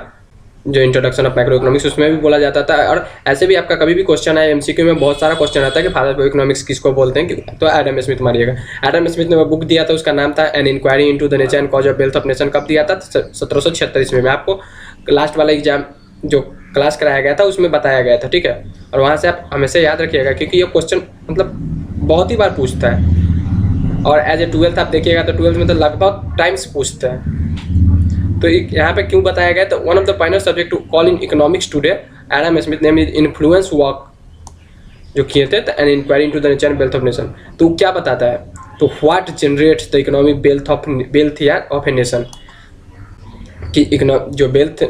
जो इंट्रोडक्शन ऑफ माइक्रो इकोनॉमिक्स, उसमें भी बोला जाता था। और ऐसे भी आपका कभी भी क्वेश्चन आया एमसीक्यू में, बहुत सारा क्वेश्चन आता है कि फादर ऑफ इकोनॉमिक्स किसको बोलते हैं, तो एडम स्मिथ मारिएगा। एडम स्मिथ ने वो बुक दिया था, उसका नाम था an inquiry into the nature and cause of wealth of nation. कब दिया था? 1776 ईस्वी में। आपको लास्ट वाला एग्जाम जो क्लास कराया गया था उसमें बताया गया था, ठीक है। और वहाँ से आप हमेशा याद रखिएगा, क्योंकि ये क्वेश्चन मतलब बहुत ही बार पूछता है। और एज ए 12th आप देखिएगा तो 12th में तो लगभग टाइम्स पूछते हैं। तो यहाँ पे क्यों बताया गया? तो one of the final subject to call in economics today, Adam Smith ने इन्फ्लुएंस वर्क जो किए थे, an inquiry into the nature and wealth of nation. तो क्या बताता है? तो what generates the economic wealth of a nation, कि जो वेल्थ,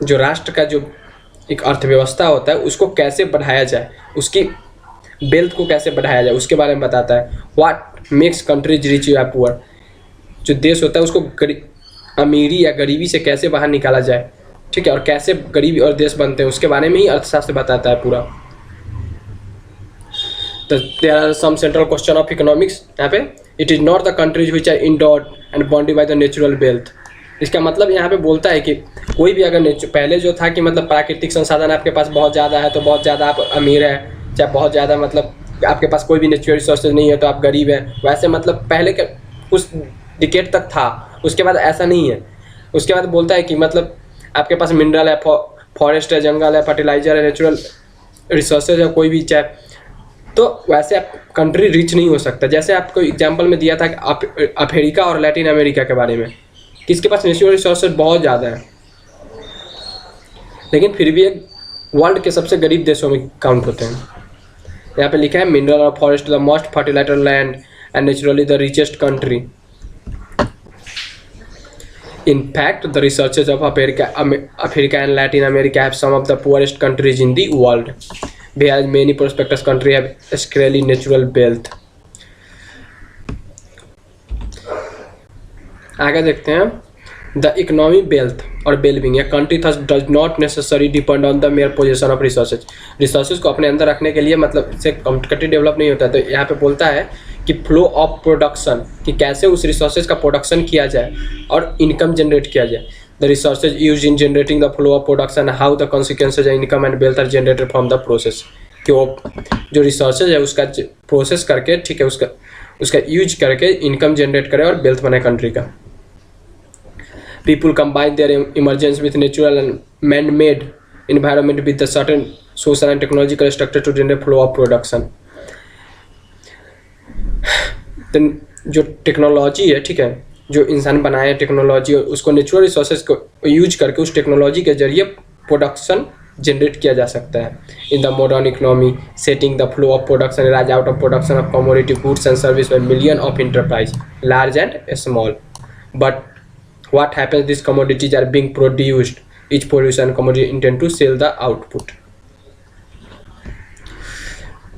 जो राष्ट्र का जो एक अर्थव्यवस्था होता है उसको कैसे बढ़ाया जाए, उसकी वेल्थ को कैसे बढ़ाया जाए, उसके बारे में बताता है। व्हाट मेक्स कंट्रीज रिच या पुअर, जो देश होता है उसको अमीरी या गरीबी से कैसे बाहर निकाला जाए, ठीक है। और कैसे गरीबी और देश बनते हैं उसके बारे में ही अर्थशास्त्र बताता है पूरा। There are some central question of economics यहाँ पे, it is not the countries which are endowed and bounded by the natural wealth. इसका मतलब यहाँ पे बोलता है कि कोई भी अगर पहले जो था कि मतलब प्राकृतिक संसाधन आपके पास बहुत ज़्यादा है तो बहुत ज़्यादा आप अमीर है, चाहे बहुत ज़्यादा मतलब आपके पास कोई भी नेचुरल रिसोर्सेज नहीं है तो आप गरीब हैं, वैसे मतलब पहले के उस डिकेड तक था। उसके बाद ऐसा नहीं है। उसके बाद बोलता है कि मतलब आपके पास मिनरल है, फॉरेस्ट है, जंगल है, फर्टिलाइजर है, नेचुरल रिसोर्सेज है, कोई भी चाहे, तो वैसे आप कंट्री रिच नहीं हो सकता। जैसे आपको एग्जांपल में दिया था कि अफ्रीका और लैटिन अमेरिका के बारे में, किसके पास नेचुरल रिसोर्सेज बहुत ज़्यादा है, लेकिन फिर भी एक वर्ल्ड के सबसे गरीब देशों में काउंट होते हैं। यहाँ पे लिखा है मिनरल और forest the most fertilizer land and naturally the richest country. In fact, the researchers of Africa and Latin America have some of the poorest countries in the world, whereas many prosperous countries have scarcely natural wealth. आगे देखते हैं, the economic wealth और well-being a country thus does not necessarily depend on the mere possession of resources. Resources को अपने अंदर रखने के लिए मतलब से कंट्री डेवलप नहीं होता। तो यहाँ पे बोलता है कि फ्लो ऑफ प्रोडक्शन, कि कैसे उस रिसोर्सेज का प्रोडक्शन किया जाए और इनकम जनरेट किया जाए। The resources use in generating the flow of production, how the consequences income and wealth are generated from the process, कि वो जो रिसोर्सेज है उसका प्रोसेस करके, ठीक है, उसका यूज करके इनकम जनरेट करे और वेल्थ बनाए कंट्री का। People combine their emergence with natural and man-made environment with the certain social and technological structure to generate flow of production. Then जो टेक्नोलॉजी है, ठीक है, जो इंसान बनाए टेक्नोलॉजी, उसको नेचुरल रिसोर्सेज को यूज करके उस टेक्नोलॉजी के जरिए प्रोडक्शन जनरेट किया जा सकता है। In the modern economy setting the flow of production rise out of production of commodity goods and service by million of enterprise large and small, but what happens, these commodities are being produced, each producer and commodity intend to sell the output.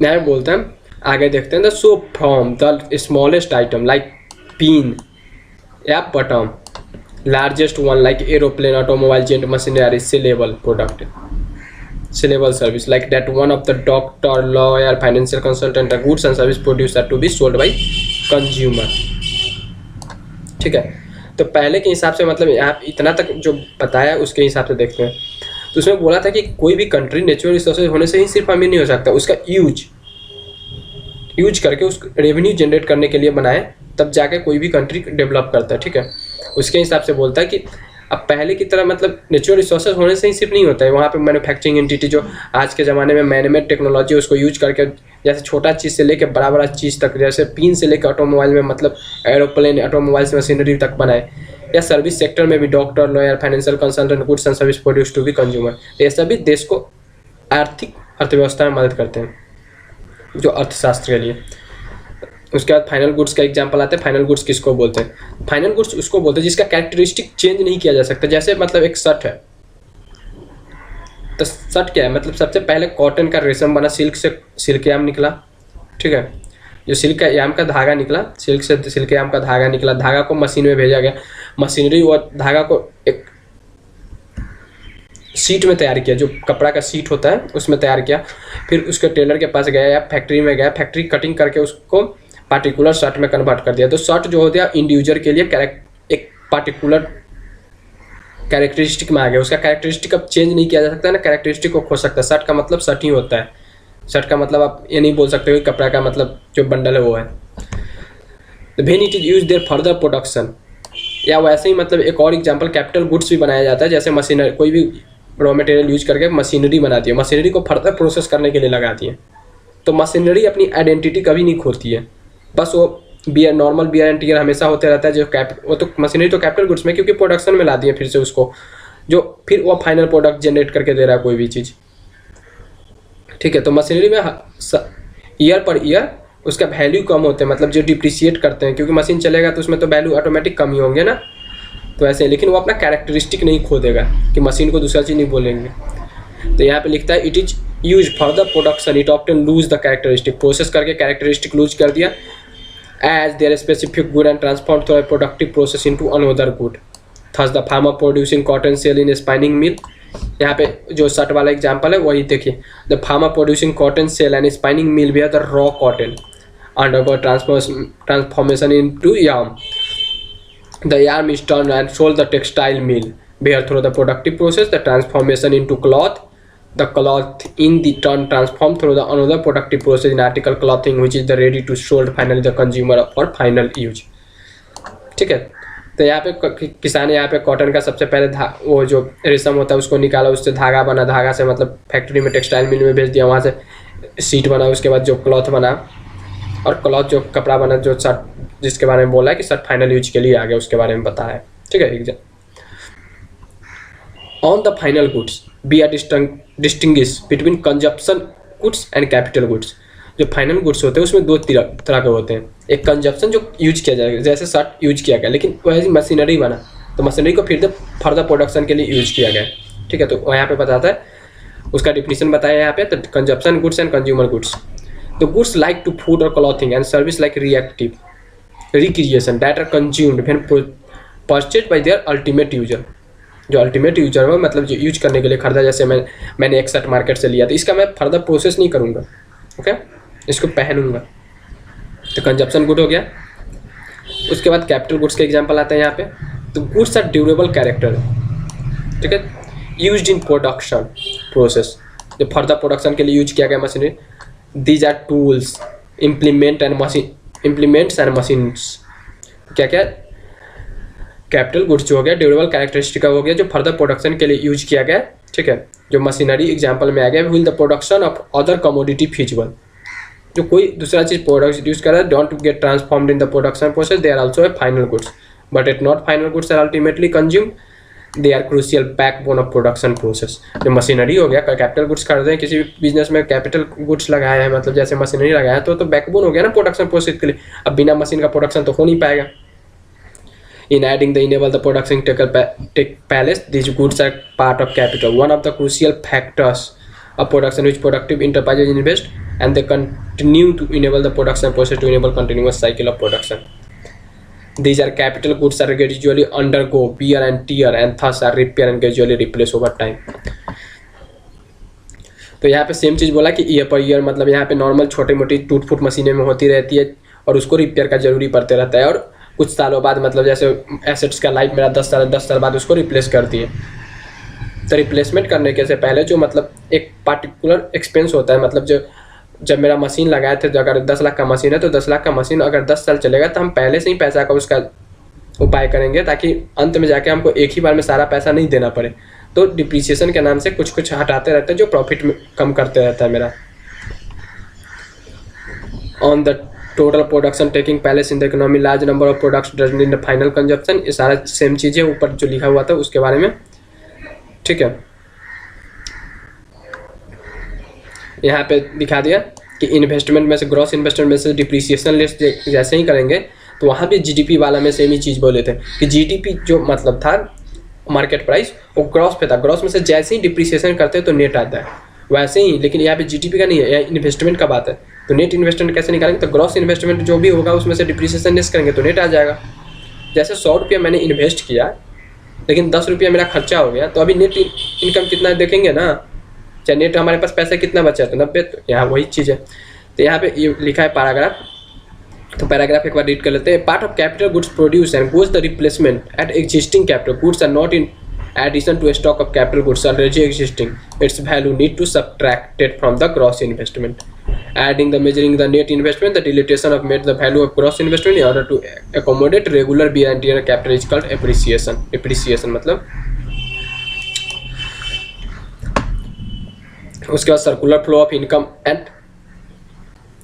now बोलते हैं, आगे देखते हैं, the so from the smallest item like pin या bottom, largest one like aeroplane, automobile, jet, machinery, sellable product, sellable service like that one of the doctor, lawyer, financial consultant, the goods and service produced are to be sold by consumer। ठीक है, तो पहले के हिसाब से मतलब आप इतना तक जो बताया उसके हिसाब से देखते हैं। तो उसमें बोला था कि कोई भी कंट्री नेचुरल रिसोर्सेज होने से ही सिर्फ अमीर नहीं हो सकता, उसका यूज करके उस रेवेन्यू जनरेट करने के लिए बनाए, तब जाके कोई भी कंट्री डेवलप करता है। ठीक है, उसके हिसाब से बोलता है कि अब पहले की तरह मतलब नेचुरल रिसोर्सेज होने से ही सिर्फ नहीं होता है, वहाँ पे मैन्युफैक्चरिंग एंटिटी जो आज के ज़माने में मैनमेड टेक्नोलॉजी उसको यूज करके, जैसे छोटा चीज़ से लेकर बड़ा बड़ा चीज़ तक, जैसे पिन से लेकर ऑटोमोबाइल में मतलब एरोप्लेन, ऑटोमोबाइल से मशीनरी तक बनाए, या सर्विस सेक्टर में भी doctor, lawyer, financial consultant, goods and service produce to be consumer. ये सभी देश को आर्थिक अर्थव्यवस्था में मदद करते हैं, जो अर्थशास्त्र के लिए। उसके बाद फाइनल गुड्स का एग्जांपल आता है। फाइनल गुड्स किसको बोलते हैं? फाइनल गुड्स उसको बोलते हैं जिसका कैरेक्टरिस्टिक चेंज नहीं किया जा सकता। जैसे मतलब एक शर्ट है, तो शर्ट क्या है, मतलब सबसे पहले कॉटन का रेशम बना, सिल्क से सिल्क याम निकला, ठीक है, जो सिल्क का याम का धागा निकला, सिल्क से सिल्क याम का धागा निकला, धागा को मशीन में भेजा गया, मशीनरी वो धागा को एक सीट में तैयार किया, जो कपड़ा का सीट होता है उसमें तैयार किया, फिर उसके टेलर के पास गया या फैक्ट्री में गया, फैक्ट्री कटिंग करके उसको पार्टिकुलर शर्ट में कन्वर्ट कर दिया। तो शर्ट जो होता है इंडिविजुअल के लिए एक पार्टिकुलर कैरेक्टरिस्टिक में आ गया, उसका कैरेक्टरिस्टिक अब चेंज नहीं किया जा सकता है ना, कैरेक्टरिस्टिक को खो सकता है। शर्ट का मतलब शर्ट ही होता है, शर्ट का मतलब आप ये नहीं बोल सकते हो कि कपड़ा का मतलब जो बंडल है वो है। When it is use their further production, या वैसे ही मतलब एक और एग्जांपल कैपिटल गुड्स भी बनाया जाता है, जैसे मशीनरी, कोई भी रॉ मटेरियल यूज करके मशीनरी बनाती है, मशीनरी को फर्दर प्रोसेस करने के लिए लगाती है। तो मशीनरी अपनी आइडेंटिटी कभी नहीं खोती है, बस वो wear normal wear and tear हमेशा होते रहता है। जो वो तो मशीनरी तो कैपिटल गुड्स में, क्योंकि प्रोडक्शन में ला दिए फिर से उसको, जो फिर वो फाइनल प्रोडक्ट जनरेट करके दे रहा है कोई भी चीज़, ठीक है। तो मशीनरी में ईयर पर ईयर उसका वैल्यू कम होते हैं, मतलब जो डिप्रिशिएट करते हैं, क्योंकि मशीन चलेगा तो उसमें तो वैल्यू ऑटोमेटिक कम ही होंगे ना, तो ऐसे। लेकिन वो अपना कैरेक्टरिस्टिक नहीं खो देगा कि मशीन को दूसरा चीज़ नहीं बोलेंगे। तो यहाँ पे लिखता है it is use for the production, it often lose the characteristic, process करके कैरेक्टरिस्टिक लूज कर दिया, as their specific good and transform through a productive process into another good. Thus the farmer producing cotton sell in spinning mill, यहाँ पे जो शर्ट वाला एग्जांपल है वही देखिए, the farmer producing cotton sell and spinning mill where the raw cotton undergo transformation into yarn, the yarn is turn and sold the textile mill where through the productive process the transformation into cloth, the cloth in the turn transformed through the another productive process in article clothing which is the ready to sold finally the consumer for final use। ठीक है, तो यहाँ पे किसान यहाँ पे कॉटन का सबसे पहले वो जो रेशम होता है उसको निकाला, उससे धागा बना, धागा से मतलब फैक्ट्री में टेक्सटाइल मिल में भेज दिया, वहाँ से सीट बना, उसके बाद जो क्लॉथ बना, और क्लॉथ जो कपड़ा बना, जो शर्ट जिसके बारे में बोला है कि शर्ट फाइनल यूज के लिए आ गया उसके बारे में बताया है। ठीक है, exam on the final goods be are distinguish between consumption goods and capital goods. जो फाइनल गुड्स होते हैं उसमें दो तरह के होते हैं, एक कंजप्शन जो यूज किया जाएगा, जैसे शर्ट यूज किया गया लेकिन वैसी मशीनरी बना तो मशीनरी को फिर फर्दर प्रोडक्शन के लिए यूज किया गया। ठीक है, तो यहाँ पे बताता है, उसका डिफिनीशन बताया यहाँ पे, तो consumption goods and consumer goods, the goods like to food और clothing and service like reactive recreation that are consumed when purchased by their ultimate user. जो अल्टीमेट यूजर हो मतलब जो यूज करने के लिए खरीदा, जैसे मैंने एक शर्ट मार्केट से लिया तो इसका मैं फर्दर प्रोसेस नहीं करूँगा, ओके, इसको पहनूंगा, तो कंजप्शन गुड हो गया। उसके बाद कैपिटल गुड्स के एग्जांपल आते हैं यहाँ पे, तो गुड्स आर ड्यूरेबल कैरेक्टर, ठीक है, यूज्ड इन प्रोडक्शन प्रोसेस, जो फर्दर प्रोडक्शन के लिए यूज किया गया machinery, these are tools implements and machines. क्या क्या कैपिटल गुड्स जो हो गया, ड्यूरेबल कैरेक्टरिस्टिक हो गया, जो फर्दर प्रोडक्शन के लिए यूज किया गया। ठीक है, जो मशीनरी एग्जांपल में आ गया, will the production of other commodity feasible, जो कोई दूसरा चीज प्रोड्यूस कर रहा है, don't get transformed in the production process, they are also a final goods but it not final goods are ultimately consumed, they are crucial backbone of production process. जो मशीनरी हो गया, कैपिटल गुड्स खरीदे हैं, किसी भी बिजनेस में कैपिटल गुड्स लगाया है, मतलब जैसे मशीनरी लगाया है, तो बैकबोन हो गया ना प्रोडक्शन प्रोसेस के लिए। अब बिना मशीन का प्रोडक्शन तो हो नहीं पाएगा। In adding the enable the production take place, these goods are part of capital, one of the crucial factors of production which productive enterprises invest, and they continue to enable the production process to enable continuous cycle of production. These are capital goods are gradually undergo wear and tear and thus are repair and gradually replace over time. तो यहाँ पे सेम चीज़ बोला कि ईयर पर ईयर, मतलब यहाँ पे नॉर्मल छोटी मोटी टूट फूट मशीनें में होती रहती है और उसको रिपेयर का जरूरी पड़ते रहता है, और कुछ सालों बाद मतलब जैसे एसेट्स का लाइफ मेरा 10 साल बाद उसको रिप्लेस करती है। तो रिप्लेसमेंट करने के से पहले जो मतलब एक पार्टिकुलर एक्सपेंस होता है, मतलब जो जब मेरा मशीन लगाए थे, तो अगर 10 लाख का मशीन है तो 10 लाख का मशीन अगर 10 साल चलेगा तो हम पहले से ही पैसा का उसका उपाय करेंगे, ताकि अंत में जाके हमको एक ही बार में सारा पैसा नहीं देना पड़े। तो डिप्रिसिएशन के नाम से कुछ कुछ हटाते रहते हैं जो प्रॉफिट में कम करते रहता है मेरा। On the total production taking place in the economy, large number of products doesn't in the final consumption, ये सारा सेम चीज़ है ऊपर जो लिखा हुआ था उसके बारे में। ठीक है, यहाँ पे दिखा दिया कि इन्वेस्टमेंट में से, ग्रॉस इन्वेस्टमेंट में से डिप्रिसिएशन लिस्ट जैसे ही करेंगे तो वहाँ भी जीडीपी वाला में सेम ही चीज़ बोले थे कि जीडीपी जो मतलब था मार्केट प्राइस वो ग्रॉस पे था, ग्रॉस में से जैसे ही डिप्रिसिएशन करते हैं तो नेट आता है वैसे ही, लेकिन यहाँ पे जीडीपी का नहीं है, यहाँ इन्वेस्टमेंट का बात है। तो नेट इन्वेस्टमेंट कैसे निकालेंगे, तो ग्रॉस इन्वेस्टमेंट जो भी होगा उसमें से डिप्रिसिएशन लेस करेंगे तो नेट आ जाएगा। जैसे 100 रुपया मैंने इन्वेस्ट किया लेकिन 10 रुपया मेरा खर्चा हो गया, तो अभी नेट इनकम कितना देखेंगे ना, चाहे नेट हमारे पास पैसा कितना बचा, तो 90। तो यहाँ वही चीज़ है। तो यहाँ पे ये लिखा है पैराग्राफ, तो पैराग्राफ एक बार रीड कर लेते हैं। Part of capital goods produce and goes the replacement at existing capital goods are not in addition to a stock of capital goods already existing, its value need to subtract it from the gross investment. Adding the measuring the net investment, the dilatation of made the value of gross investment in order to accommodate regular wear and tear capital is called appreciation. Appreciation मतलब उसके बाद circular flow of income and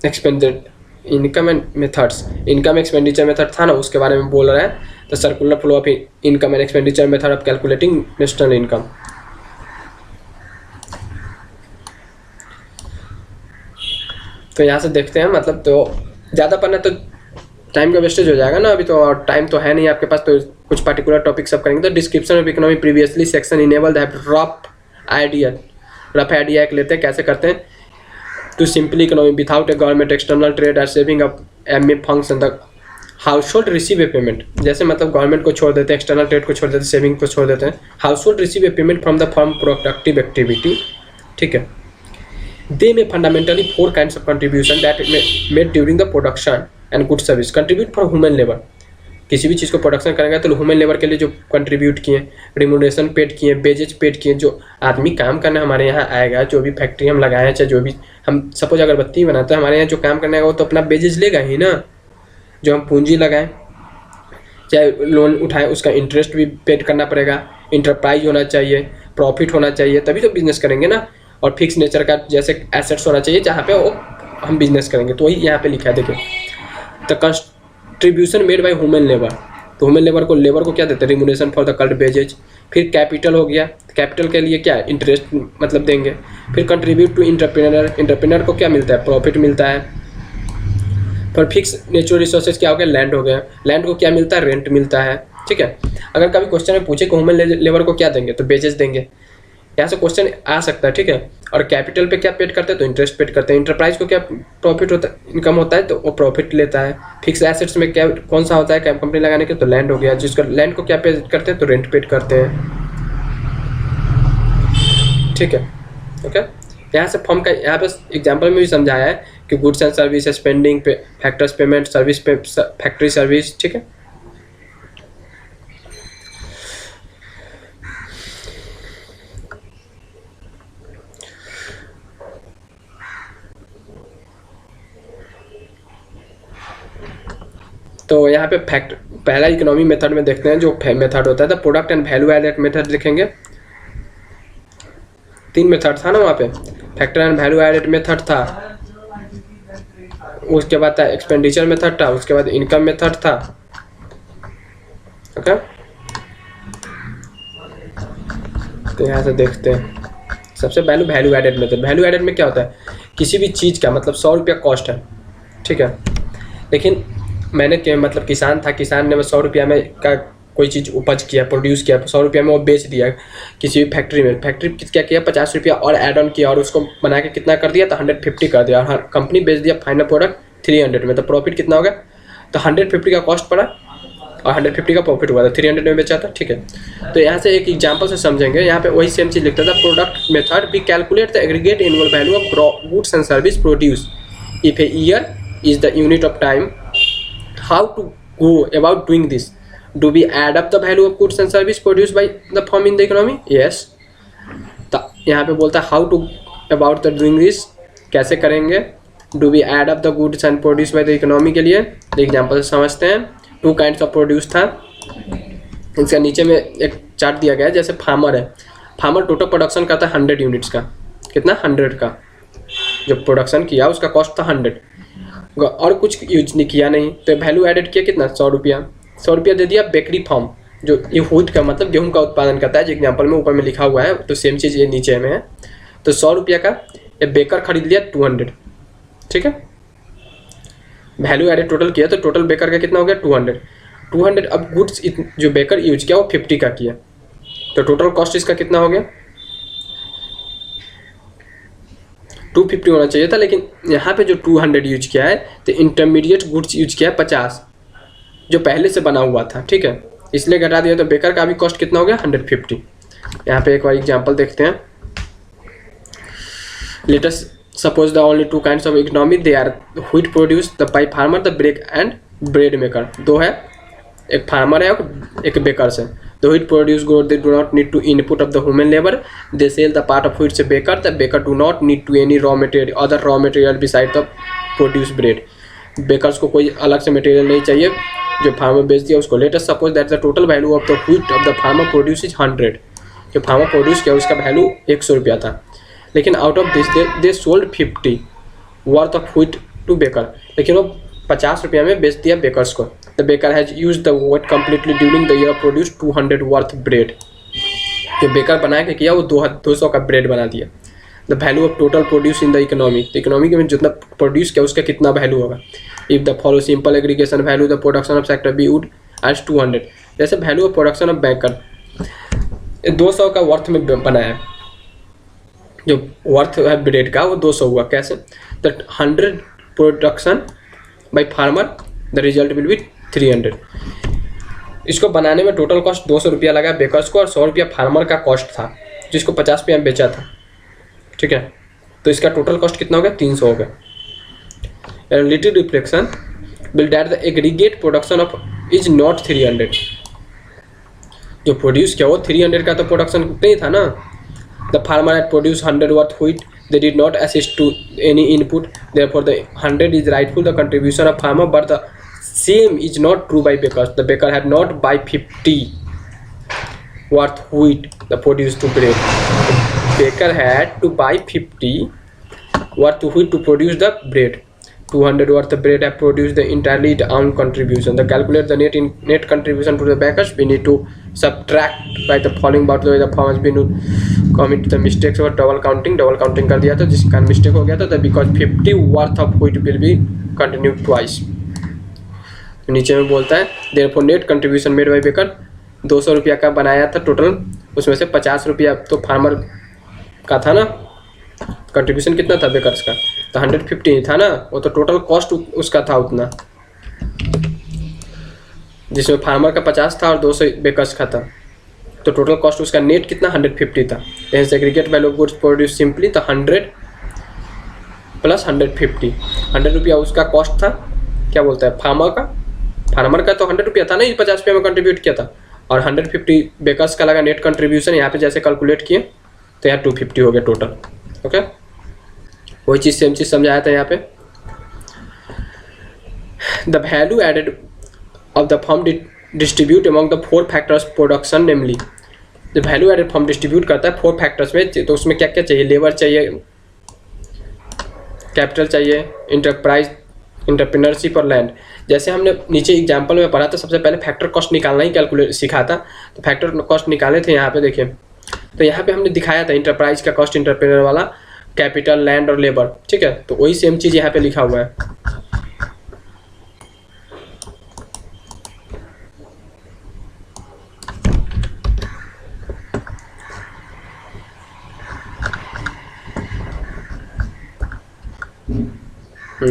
expenditure, income and methods, income expenditure method था ना उसके बारे में बोल रहा है। तो circular flow of income and expenditure method of calculating national income. तो यहाँ से देखते हैं, मतलब तो ज़्यादा पढ़ना तो टाइम का वेस्टेज हो जाएगा ना, अभी तो और टाइम तो है नहीं आपके पास, तो कुछ पर्टिकुलर टॉपिक सब करेंगे। तो description of economy previously section enable that rough idea एक लेते हैं कैसे करते हैं। To simply economy without a government external trade or saving up MA function, the house hold receive A payment, जैसे मतलब गवर्नमेंट को छोड़ देते हैं, एक्सटर्नल ट्रेड को छोड़ देते हैं, सेविंग को छोड़ देते हैं। House hold receive A payment from the firm productive activity, ठीक है। दे में fundamentally 4 kinds of contribution that made during the production and good service, contribute for human labour, किसी भी चीज़ को प्रोडक्शन करेंगे तो ह्यूमन लेबर के लिए जो कंट्रीब्यूट किए, रिम्यूनरेशन पेड किए, वेजेज पेड किए, जो आदमी काम करने हमारे यहाँ आएगा, जो भी फैक्ट्री हम लगाए हैं, चाहे जो भी हम सपोज अगरबत्ती बनाते हैं, हमारे यहाँ जो काम करने आएगा वो तो अपना वेजेज लेगा ही ना। जो हम पूंजी लगाएं, चाहे लोन उठाएं, उसका इंटरेस्ट भी पेड करना पड़ेगा, इंटरप्राइज होना चाहिए, प्रॉफिट होना चाहिए, तभी तो बिजनेस करेंगे ना। और फिक्स नेचर का जैसे एसेट्स होना चाहिए जहाँ पे वो हम बिजनेस करेंगे, तो वही यहाँ पे लिखा है देखिए, the contribution made by human labour. तो ह्यूमन लेबर को क्या देते हैं, remuneration for the called wages. फिर कैपिटल हो गया, कैपिटल के लिए क्या इंटरेस्ट मतलब देंगे। फिर कंट्रीब्यूट टू इंटरप्रेन्योर को क्या मिलता है, प्रॉफिट मिलता है। फिर फिक्स नेचुरल रिसोर्सेज क्या हो गया, लैंड हो गया, लैंड को क्या मिलता है, रेंट मिलता है, ठीक है। अगर कभी क्वेश्चन में पूछे कि ह्यूमन लेबर को क्या देंगे, तो वेजेस देंगे, यहाँ से क्वेश्चन आ सकता है, ठीक है। और कैपिटल पे क्या पेड करते हैं, तो इंटरेस्ट पेड करते हैं। इंटरप्राइज को क्या प्रॉफिट होता है, इनकम होता है, तो वो प्रॉफिट लेता है। फिक्स एसेट्स में क्या कौन सा होता है, कंपनी लगाने के, तो लैंड हो गया, जिसका लैंड को क्या पेड करते हैं, तो रेंट पेड करते हैं, ठीक है। ओके, यहाँ से फॉर्म का यहाँ पे एग्जाम्पल में भी समझाया है कि गुड्स एंड सर्विस, स्पेंडिंग पे, फैक्टर्स पेमेंट, सर्विस पे, फैक्ट्री सर्विस, ठीक है। तो यहाँ पे पहला इकोनॉमी मेथड में देखते हैं, जो मेथड होता है, तो product and value added method लिखेंगे। 3 मेथड था ना वहाँ पे, factor and value added method था, उसके बाद था एक्सपेंडिचर मेथड था, उसके बाद इनकम मेथड था। ओके, तो यहाँ से देखते हैं सबसे पहले value added method. Value added में क्या होता है, किसी भी चीज़ का मतलब 100 रुपया कॉस्ट है, ठीक है, लेकिन मैंने मतलब किसान था, किसान ने 100 रुपया में का कोई चीज़ उपज किया, प्रोड्यूस किया, 100 रुपया में वो बेच दिया किसी भी फैक्ट्री में। फैक्ट्री क्या किया, 50 रुपया और ऐड ऑन किया और उसको बना के कितना कर दिया, तो 150 कर दिया, और कंपनी बेच दिया फाइनल प्रोडक्ट 300 में, तो प्रॉफिट कितना हो गया, तो 150 का कॉस्ट पड़ा और 150 का प्रॉफिट हुआ था, 300 में बेचा था, ठीक है। तो यहाँ से एक एग्जाम्पल से समझेंगे, यहाँ पे वही सेम चीज़ लिखता था, product method we calculate the aggregate annual value of goods and service produce if a year is the unit of time. How to go about doing this? Do we add up the value of goods and service produced by the firm in the economy? Yes. तो यहाँ पे बोलता है how to about the doing this, कैसे करेंगे। Do we add up the goods and produced by the economy के लिए एग्जाम्पल से समझते हैं। 2 kinds of produce था, इसका नीचे में एक चार्ट दिया गया है। जैसे फार्मर है, फार्मर टोटल प्रोडक्शन करता है 100 यूनिट्स का, कितना 100 का जो प्रोडक्शन किया उसका कॉस्ट था 100, और कुछ यूज नहीं किया नहीं, तो वैल्यू एडेड किया कितना 100 रुपया। 100 रुपया दे दिया बेकरी फार्म, जो ये व्हीट का मतलब गेहूं का उत्पादन करता है, जो एग्जाम्पल में ऊपर में लिखा हुआ है, तो सेम चीज़ ये नीचे में है। तो 100 रुपया का ये बेकर खरीद लिया 200, ठीक है। वैल्यू एडेड टोटल किया तो टोटल बेकर का कितना हो गया 200। अब गुड्स जो बेकर यूज किया वो 50 का किया, तो टोटल कॉस्ट इसका कितना हो गया 250 होना चाहिए था, लेकिन यहाँ पे जो 200 यूज किया है, तो इंटरमीडिएट गुड्स यूज किया है 50 जो पहले से बना हुआ था, ठीक है, इसलिए घटा दिया। तो बेकर का भी कॉस्ट कितना हो गया 150। यहाँ पे एक बार एग्जांपल देखते हैं। Let us suppose the only 2 kinds of economy, they are wheat produce the by farmer, the break and bread maker. 2 है, एक फार्मर है और एक बेकर है। The wheat produce good, they do not need to input of the human labor. They sell the part of wheat to baker. The baker do not need to any raw material, other raw material besides the produce bread. Bakers को कोई अलग से मटेरियल नहीं चाहिए, जो फार्मर बेच दिया उसको। Let us suppose that the total value of the wheat of the farmer produce is 100. जो फार्मर प्रोड्यूस किया उसका वैल्यू 100 रुपया था, लेकिन out of this they sold 50 worth of wheat to baker, लेकिन वो 50 रुपया में बेच दिया बेकर्स को। The baker has used the wheat completely during the year, produced 200 worth bread. जो बेकर बना के किया वो 200 का ब्रेड बना दिया। The value of total produce in the economy, economy में जितना प्रोड्यूस किया उसका कितना वैल्यू होगा। If the follow simple aggregation value the production of sector B would as 200। जैसे value of production of baker 200 का वर्थ में बनाया, जो वर्थ है ब्रेड का वो 200 हुआ। कैसे, the 100 production by farmer the result will be 300। इसको बनाने में टोटल कॉस्ट 200 रुपया लगा बेकर्स को और 100 रुपया फार्मर का कॉस्ट था जिसको 50 रुपया में बेचा था, ठीक है। तो इसका टोटल कॉस्ट कितना हो गया, 300 हो गया। Relative reflection will that the aggregate production of is not 300। जो प्रोड्यूस किया वो 300 का तो प्रोडक्शन नहीं था ना। The farmer had produce 100 worth wheat, they did not assist to any input, therefore the 100 is rightful the contribution of farmer, but the same is not true by bakers. The baker had not buy 50 worth wheat the produce to bread. The baker had to buy 50 worth wheat to produce the bread. 200 worth of bread have produced the entirely own contribution. The calculate the net contribution to the bakers. We need to subtract by the following about the farmers been commit the mistakes or double counting कर दिया था जिसके कारण मिस्टेक हो गया था। because 50 worth of wheat will be continued twice. तो नीचे में बोलता है therefore net contribution made by baker 200 रुपया का बनाया था टोटल, उसमें से 50 रुपया तो फार्मर का था ना, कंट्रीब्यूशन कितना था बेकर्स का, तो 150 था ना, वो तो टोटल कॉस्ट उसका था उतना, जिसमें फार्मर का 50 था और 200 बेकर्स का था, तो टोटल कॉस्ट उसका नेट कितना 150 था। Aggregate value goods produce simply तो 100 प्लस 150, 100 रुपया उसका कॉस्ट था, क्या बोलता है फार्मर का तो 100 रुपया था ना, ये 50 रुपया में कंट्रीब्यूट किया था, और 150 बेकर्स का लगा नेट कंट्रीब्यूशन। यहाँ पे जैसे कैलकुलेट किए तो यहाँ 250 हो गया टोटल। ओके, वही चीज़ सेम चीज़ समझाया था यहाँ पे। The value added of the firm distribute among the 4 factors production, namely the value added firm distribute करता है 4 फैक्टर्स में, तो उसमें क्या क्या चाहिए, लेबर चाहिए, कैपिटल चाहिए, इंटरप्राइज, इंटरप्रेन्योरशिप और लैंड। जैसे हमने नीचे एग्जांपल में पढ़ा था, सबसे पहले फैक्टर कॉस्ट निकालना ही कैलकुलेट सीखा था, तो फैक्टर कॉस्ट निकाले थे यहाँ पे देखिए। तो यहाँ पे हमने दिखाया था इंटरप्राइज का कॉस्ट, इंटरप्रेन्योर वाला, कैपिटल, लैंड और लेबर, ठीक है। तो वही सेम चीज़ यहाँ पे लिखा हुआ है।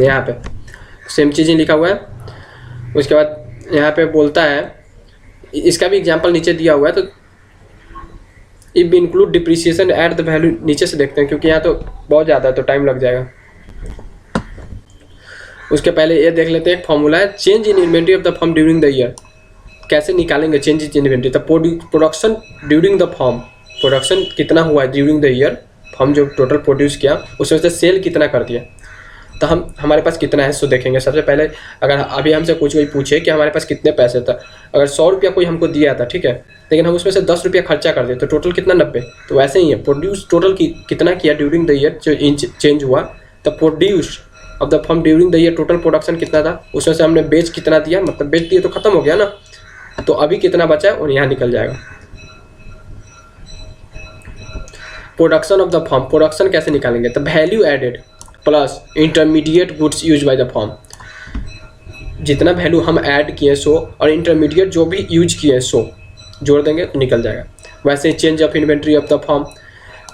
यहाँ पे सेम चीज़ ही लिखा हुआ है। उसके बाद यहाँ पे बोलता है, इसका भी एग्जांपल नीचे दिया हुआ है, तो if include depreciation at the value, नीचे से देखते हैं क्योंकि यहाँ तो बहुत ज़्यादा है तो टाइम लग जाएगा। उसके पहले ये देख लेते हैं, एक फॉर्मूला है, change in inventory of the firm during the year. कैसे निकालेंगे चेंज इन इन्वेंट्री, तो production during the firm, production कितना हुआ है ड्यूरिंग द ईयर, फर्म जो टोटल प्रोड्यूस किया उसमें से सेल कितना कर दिया, तो हमारे पास कितना है सो देखेंगे। सबसे पहले अगर अभी हमसे कुछ कोई पूछे कि हमारे पास कितने पैसे था, अगर 100 रुपया कोई हमको दिया था, ठीक है, लेकिन हम उसमें से 10 रुपया खर्चा कर दिए तो टोटल कितना 90। तो वैसे ही है, प्रोड्यूस टोटल कितना किया ड्यूरिंग द ईयर जो चेंज हुआ, तो produce of the firm during the year total production कितना था, उसमें से हमने बेच कितना दिया, मतलब बेच दिए तो खत्म हो गया ना, तो अभी कितना बचा है और यहाँ निकल जाएगा। Production of the firm, production कैसे निकालेंगे, तो value added plus intermediate goods use by the firm, जितना वैल्यू हम ऐड किए सो और इंटरमीडिएट जो भी यूज किए सो जोड़ देंगे तो निकल जाएगा। वैसे change of inventory of the firm,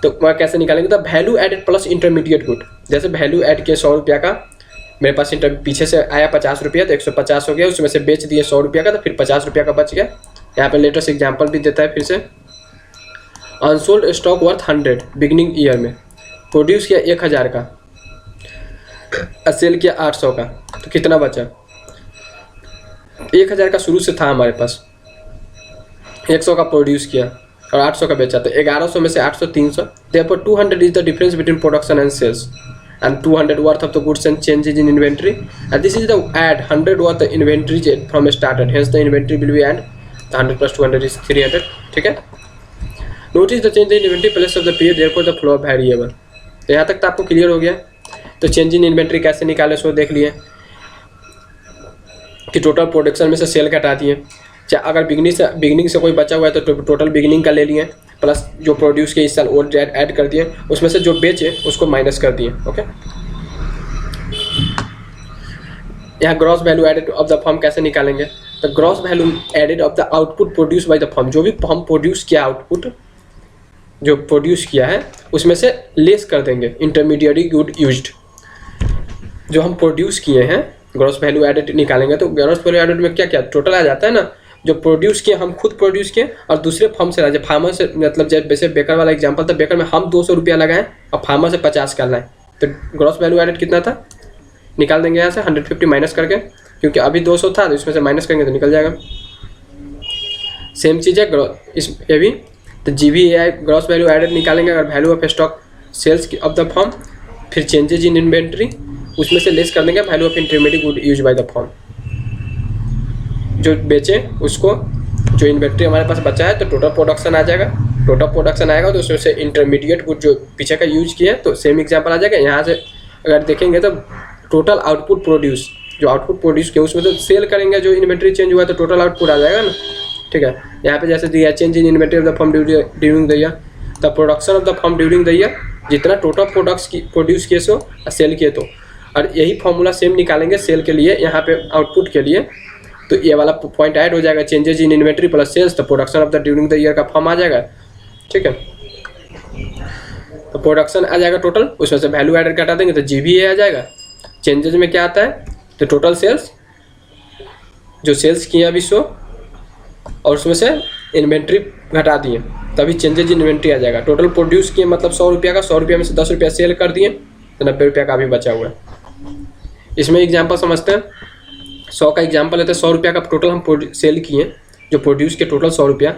तो वह कैसे निकालेंगे, तो value added plus intermediate good. जैसे वैल्यू ऐड किया 100 रुपया का, मेरे पास पीछे से आया 50 रुपया तो 150 हो गया, उसमें से बेच दिए 100 रुपया का तो फिर 50 रुपया का बच गया। यहाँ पे लेटेस्ट एग्जाम्पल भी देता है फिर से, unsold stock worth 100 beginning year में, प्रोड्यूस किया 1000 का, सेल किया 800 का, तो कितना बचा, 1000 का शुरू से था हमारे पास, 100 का प्रोड्यूस किया और 800 का बेचा, तो 1100 में से 800 300, therefore 200 is the difference between production and sales and 200 worth of the goods and changes in inventory, and this is the add 100 worth the inventory from started, hence the inventory will be add, the 100 plus 200 is 300, ठीक है। Notice the change in inventory place of the period, therefore the flow variable। तो यहाँ तक तो आपको क्लियर हो गया। तो चेंज इन इन्वेंट्री कैसे निकाले सो देख लिए कि टोटल प्रोडक्शन में से सेल घटा दिए, चाहे अगर बिगनिंग से कोई बचा हुआ है तो टोटल बिगनिंग का ले लिए, प्लस जो प्रोड्यूस किए इस साल और ऐड कर दिए, उसमें से जो बेचे उसको माइनस कर दिए। ओके, यहाँ gross value added of the firm कैसे निकालेंगे, तो gross value added of the output produce by the firm, जो भी फर्म प्रोड्यूस किया, आउटपुट जो प्रोड्यूस किया है उसमें से लेस कर देंगे इंटरमीडिएट गुड यूज्ड। जो हम प्रोड्यूस किए हैं ग्रॉस वैल्यू एडेड निकालेंगे तो ग्रॉस वैल्यू एडेड में क्या क्या टोटल आ जाता है ना, जो प्रोड्यूस किए हम खुद प्रोड्यूस किए और दूसरे फर्म से लाए। फार्मर से मतलब जैसे बेकर वाला एग्जांपल था, बेकर में हम 200 रुपया लगाएं और फार्मर से 50 का लाएं, तो ग्रॉस वैल्यू एडेड कितना था निकाल देंगे यहाँ से 150 माइनस करके, क्योंकि अभी 200 था तो इसमें से माइनस करेंगे तो निकल जाएगा। सेम चीज़ है इस ये भी, तो GVAI ग्रॉस वैल्यू एडेड निकालेंगे अगर value of stock sales of the firm, फिर चेंजेज इन इन्वेंट्री, उसमें से लेस कर देंगे value of intermediate good use by the firm, जो बेचे उसको, जो इन्वेंट्री हमारे पास बचा है तो टोटल प्रोडक्शन आ जाएगा। टोटल प्रोडक्शन आएगा तो उसमें से इंटरमीडिएट गुड जो पीछे का यूज किया तो सेम एग्जांपल आ जाएगा। यहाँ से अगर देखेंगे तो टोटल आउटपुट प्रोड्यूस, जो आउटपुट प्रोड्यूस किया उसमें तो सेल करेंगे, जो इन्वेंट्री चेंज हुआ तो टोटल आउटपुट आ जाएगा ना। ठीक है, यहाँ पे जैसे दिया change in inventory of the firm during the year, the production of the firm during the year, जितना टोटल प्रोडक्ट्स की प्रोड्यूस किए सो सेल किए तो, और यही फॉर्मूला सेम निकालेंगे सेल के लिए यहाँ पे आउटपुट के लिए, तो ये वाला पॉइंट ऐड हो जाएगा, changes in inventory plus sales, तो production of the during the year का फॉर्म आ जाएगा। ठीक है, तो प्रोडक्शन आ जाएगा टोटल, उसमें से वैल्यू एडेड घटा देंगे तो GVA आ जाएगा। चेंजेज में क्या आता है तो टोटल सेल्स, जो सेल्स किए अभी सो, और उसमें से इन्वेंट्री घटा दिए तभी चेंजेज इन इन्वेंट्री आ जाएगा। टोटल प्रोड्यूस किए मतलब 100 रुपया का, 100 रुपया में से 10 रुपया सेल कर दिए तो 90 रुपया का अभी बचा हुआ है। इसमें एग्जाम्पल समझते हैं, 100 का एग्जाम्पल लेते हैं, 100 रुपया का टोटल हम सेल किए, जो प्रोड्यूस के टोटल 100 रुपया,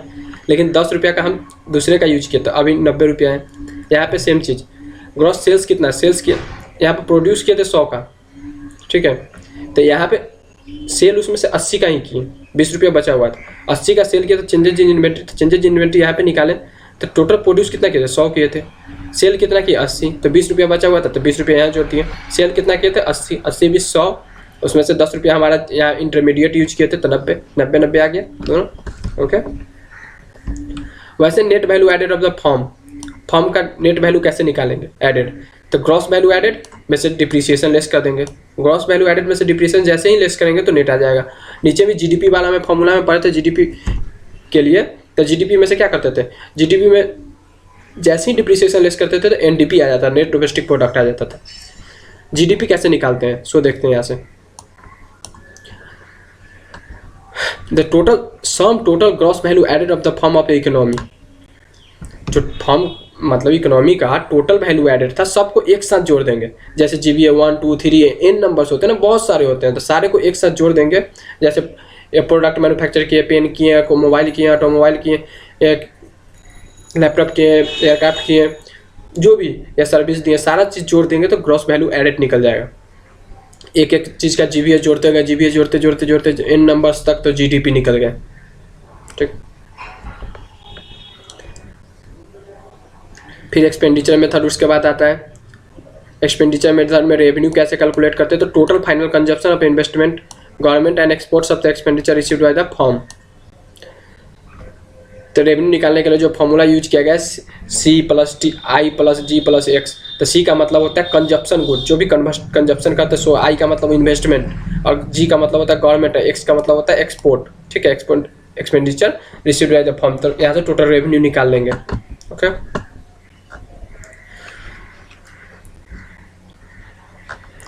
लेकिन 10 रुपया का हम दूसरे का यूज किए तो अभी 90 रुपया है। यहाँ पे सेम चीज़, ग्रॉस सेल्स कितना सेल्स किया, यहाँ पे प्रोड्यूस किए थे 100 का, ठीक है, तो यहाँ पे सेल उसमें से 80 का ही किए, 20 रुपया बचा हुआ था, 80 का सेल किया तो चेंजेज इन इन्वेंट्री, तो चेंजेज इन इन्वेंट्री यहाँ पे निकाले तो टोटल प्रोड्यूस कितना किए थे 100 किए थे, सेल कितना किया 80, तो 20 रुपया बचा हुआ था तो 20 रुपया यहाँ जोड़ दिए। सेल कितना किए थे 80, 80 20 100, उसमें से 10 रुपया हमारा यहाँ इंटरमीडिएट यूज किए थे तो 90 90 90 आ गया दोनों। ओके, वैसे net value added of the form का नेट वैल्यू कैसे निकालेंगे एडेड, तो ग्रॉस वैल्यू एडेड में से डिप्रिसिएशन लेस कर देंगे। ग्रॉस वैल्यू एडेड में से डिप्रिसिएशन जैसे ही लेस करेंगे तो नेट आ जाएगा। नीचे भी GDP वाला में फॉर्मूला में पढ़े थे GDP के लिए, तो GDP में से क्या करते थे, GDP में जैसे ही डिप्रिसिएशन लेस करते थे तो NDP आ जाता, नेट डोमेस्टिक प्रोडक्ट आ जाता था। GDP कैसे निकालते हैं सो देखते हैं यहाँ से, the total gross value added of the firm of economy, जो फर्म मतलब इकोनॉमी का टोटल वैल्यू एडेड था सबको एक साथ जोड़ देंगे। जैसे GVA 1 2 3 n नंबर्स होते हैं ना, बहुत सारे होते हैं, तो सारे को एक साथ जोड़ देंगे। जैसे प्रोडक्ट मैन्युफैक्चर किए, पेन किए, मोबाइल किए, ऑटोमोबाइल किए, लैपटॉप किए, एयरक्राफ्ट किए, जो भी या सर्विस दिए, सारा चीज़ जोड़ देंगे तो ग्रॉस वैल्यू एडेड निकल जाएगा। एक एक चीज़ का GVA जोड़ते गए, GVA जोड़ते जोड़ते जोड़ते n नंबर्स तक तो GDP निकल गए। ठीक, फिर एक्सपेंडिचर मेथड उसके बाद आता है। एक्सपेंडिचर मेथड में रेवेन्यू कैसे कैलकुलेट करते हैं, तो total final consumption of investment government and exports of the expenditure received by the firm. तो रेवेन्यू निकालने के लिए जो फॉर्मूला यूज किया गया C + T I + G + X, तो C का मतलब होता है कंजप्शन गुड, जो भी कंजप्शन करते हैं, सो I का मतलब इन्वेस्टमेंट और G का मतलब होता है गवर्नमेंट, X का मतलब होता है एक्सपोर्ट। ठीक है, expenditure received by the firm, तो यहाँ से टोटल रेवेन्यू निकाल लेंगे। ओके,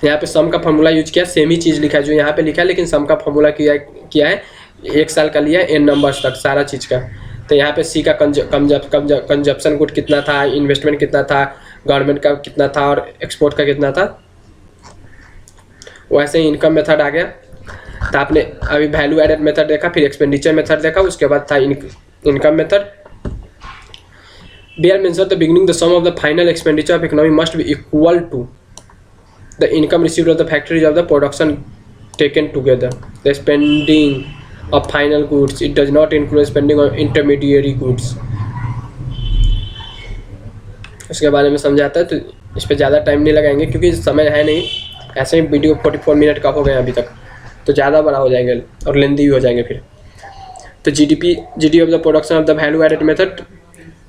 यहाँ पे सम का फॉर्मूला यूज किया, सेम ही चीज़ लिखा है जो यहाँ पे लिखा है, लेकिन सम का फॉर्मूला किया है 1 साल का लिया n नंबर्स तक सारा चीज़ का। तो यहाँ पे C का कंजप्शन गुड कितना था, इन्वेस्टमेंट कितना था, गवर्नमेंट का कितना था और एक्सपोर्ट का कितना था। वैसे ही इनकम मेथड आ गया, तो आपने अभी वैल्यू एडेड मेथड देखा, फिर एक्सपेंडिचर मेथड देखा, उसके बाद था income method. Bear mentioned the beginning the sum of the final expenditure of economy must be equal to the income received of the factories of the production taken together. The spending of final goods, it does not include spending on intermediary goods. उसके बारे में समझाता है, तो इस पर ज़्यादा टाइम नहीं लगाएंगे क्योंकि समय है नहीं। ऐसे ही वीडियो 44 मिनट का हो गया अभी तक, तो ज़्यादा बड़ा हो जाएंगे और लेंदी भी हो जाएंगे फिर। तो GDP of the production of the value added method,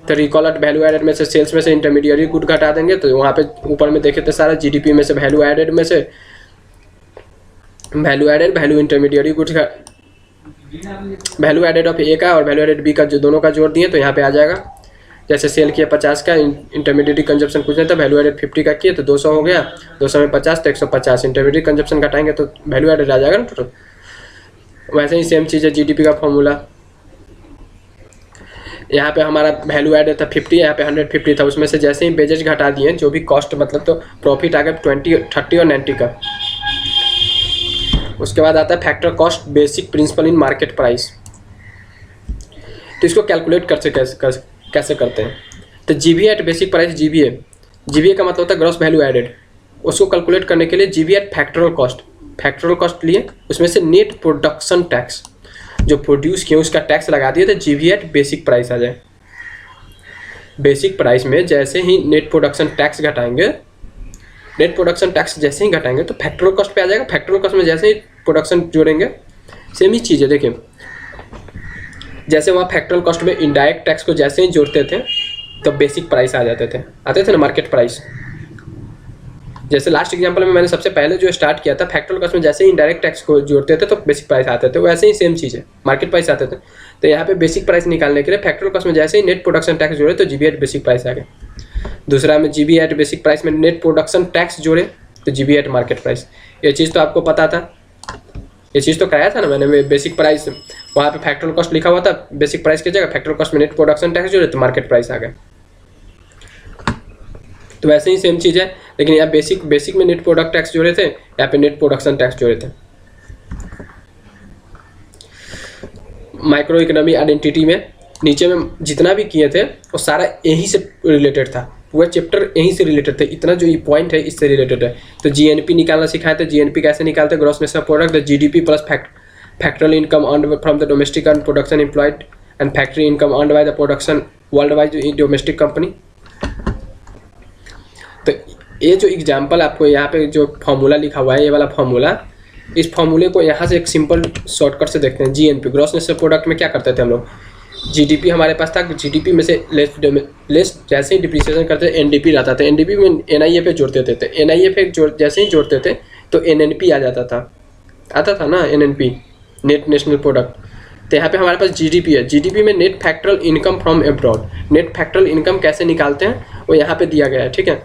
तो रिकॉल एट वैल्यू एडेड में से सेल्स में से इंटरमीडिएट गुड घटा देंगे। तो वहाँ पे ऊपर में देखे थे सारा GDP में से वैल्यू एडेड में से value added value intermediate goods का वैल्यू एडेड ऑफ A का और वैल्यू एडेड B का जो दोनों का जोड़ दिए तो यहाँ पे आ जाएगा। जैसे सेल किया 50 का, इंटरमीडिएट कंजप्शन कुछ नहीं था, वैल्यू एडेड 50 का किए तो 200 हो गया, 200 में 50 तो 150, इंटरमीडिएट कंजप्शन घटाएंगे तो वैल्यू एडेड आ जाएगा ना टोटल। वैसे ही सेम चीज़ है जीडीपी का फॉर्मूला। यहाँ पे हमारा वैल्यू एडेड था 50, यहाँ पे 150 था, उसमें से जैसे ही वेजेज घटा दिए जो भी कॉस्ट मतलब, तो प्रॉफिट आ गया 20, 30 और 90 का। उसके बाद आता है factor cost basic principal in market price. तो इसको कैलकुलेट कैसे करते हैं, तो GBA at basic price, GBA का मतलब होता है ग्रॉस वैल्यू एडेड। उसको कैलकुलेट करने के लिए जीबीए एट फैक्टरल कॉस्ट लिए, उसमें से नेट प्रोडक्शन टैक्स जो प्रोड्यूस किए उसका टैक्स लगा दिए, तो जीबीए एट बेसिक प्राइस आ जाए। बेसिक प्राइस में जैसे ही नेट प्रोडक्शन टैक्स घटाएंगे, तो फैक्टरल कॉस्ट पे आ जाएगा। फैक्टरल कॉस्ट में जैसे ही प्रोडक्शन जोड़ेंगे, सेम ही चीज़ है। देखिए जैसे वहाँ फैक्टरल कॉस्ट में इनडायरेक्ट टैक्स को जैसे ही जोड़ते थे तो बेसिक प्राइस आते थे ना, मार्केट प्राइस। जैसे लास्ट एग्जांपल में मैंने सबसे पहले जो स्टार्ट किया था, फैक्टरल कॉस्ट में जैसे ही इनडायरेक्ट टैक्स को जोड़ते थे तो बेसिक प्राइस आते थे, वैसे ही सेम चीज़ है, मार्केट प्राइस आते थे। तो यहाँ पे बेसिक प्राइस निकालने के लिए फैक्टरल कॉस्ट में जैसे ही नेट प्रोडक्शन टैक्स जोड़े तो जीबीए एट बेसिक प्राइस आ गया। दूसरा में जीबीए एट बेसिक प्राइस में नेट प्रोडक्शन टैक्स जोड़े तो जीबीए एट मार्केट प्राइस। ये चीज़ तो आपको पता था, ये चीज़ तो कराया था ना मैंने। बेसिक प्राइस वहाँ पे फैक्टरल कॉस्ट लिखा हुआ था, बेसिक प्राइस की जगह फैक्टरल कॉस्ट में नेट प्रोडक्शन टैक्स जोड़े तो मार्केट प्राइस आ गया। तो वैसे ही सेम चीज़ है, लेकिन यहाँ बेसिक में नेट प्रोडक्ट टैक्स जोड़े थे, यहाँ पे नेट प्रोडक्शन टैक्स जोड़े थे। माइक्रो इकोनॉमी आइडेंटिटी में नीचे में जितना भी किए थे वो सारा यहीं से रिलेटेड था, पूरा चैप्टर यहीं से रिलेटेड थे। इतना जो ये पॉइंट है इससे रिलेटेड है। तो जीएनपी निकालना सिखाए थे। जीएनपी कैसे निकालते हैं, gross national product, the GDP plus factoral income earned from the domestic and production employed and factory income earned by the production world wide domestic company. तो ये जो एग्जाम्पल आपको यहाँ पे जो फॉर्मूला लिखा हुआ है, ये वाला फॉर्मूला, इस फॉर्मूले को यहाँ से एक सिंपल शॉर्टकट से देखते हैं। जीएनपी ग्रॉस नेशनल प्रोडक्ट में क्या करते थे हम लोग, जीडीपी हमारे पास था, जीडीपी में से लेस जैसे ही डिप्रिसिएशन करते एनडीपी रहता था, एनडीपी में एनआईएफए जोड़ते थे, एनआईएफए जैसे ही जोड़ते थे तो एनएनपी आ जाता था ना, एनएनपी नेट नेशनल प्रोडक्ट। तो यहाँ पे हमारे पास जीडीपी है, जीडीपी में net factoral income from abroad, net factoral income कैसे निकालते हैं वो यहाँ पे दिया गया है, ठीक है,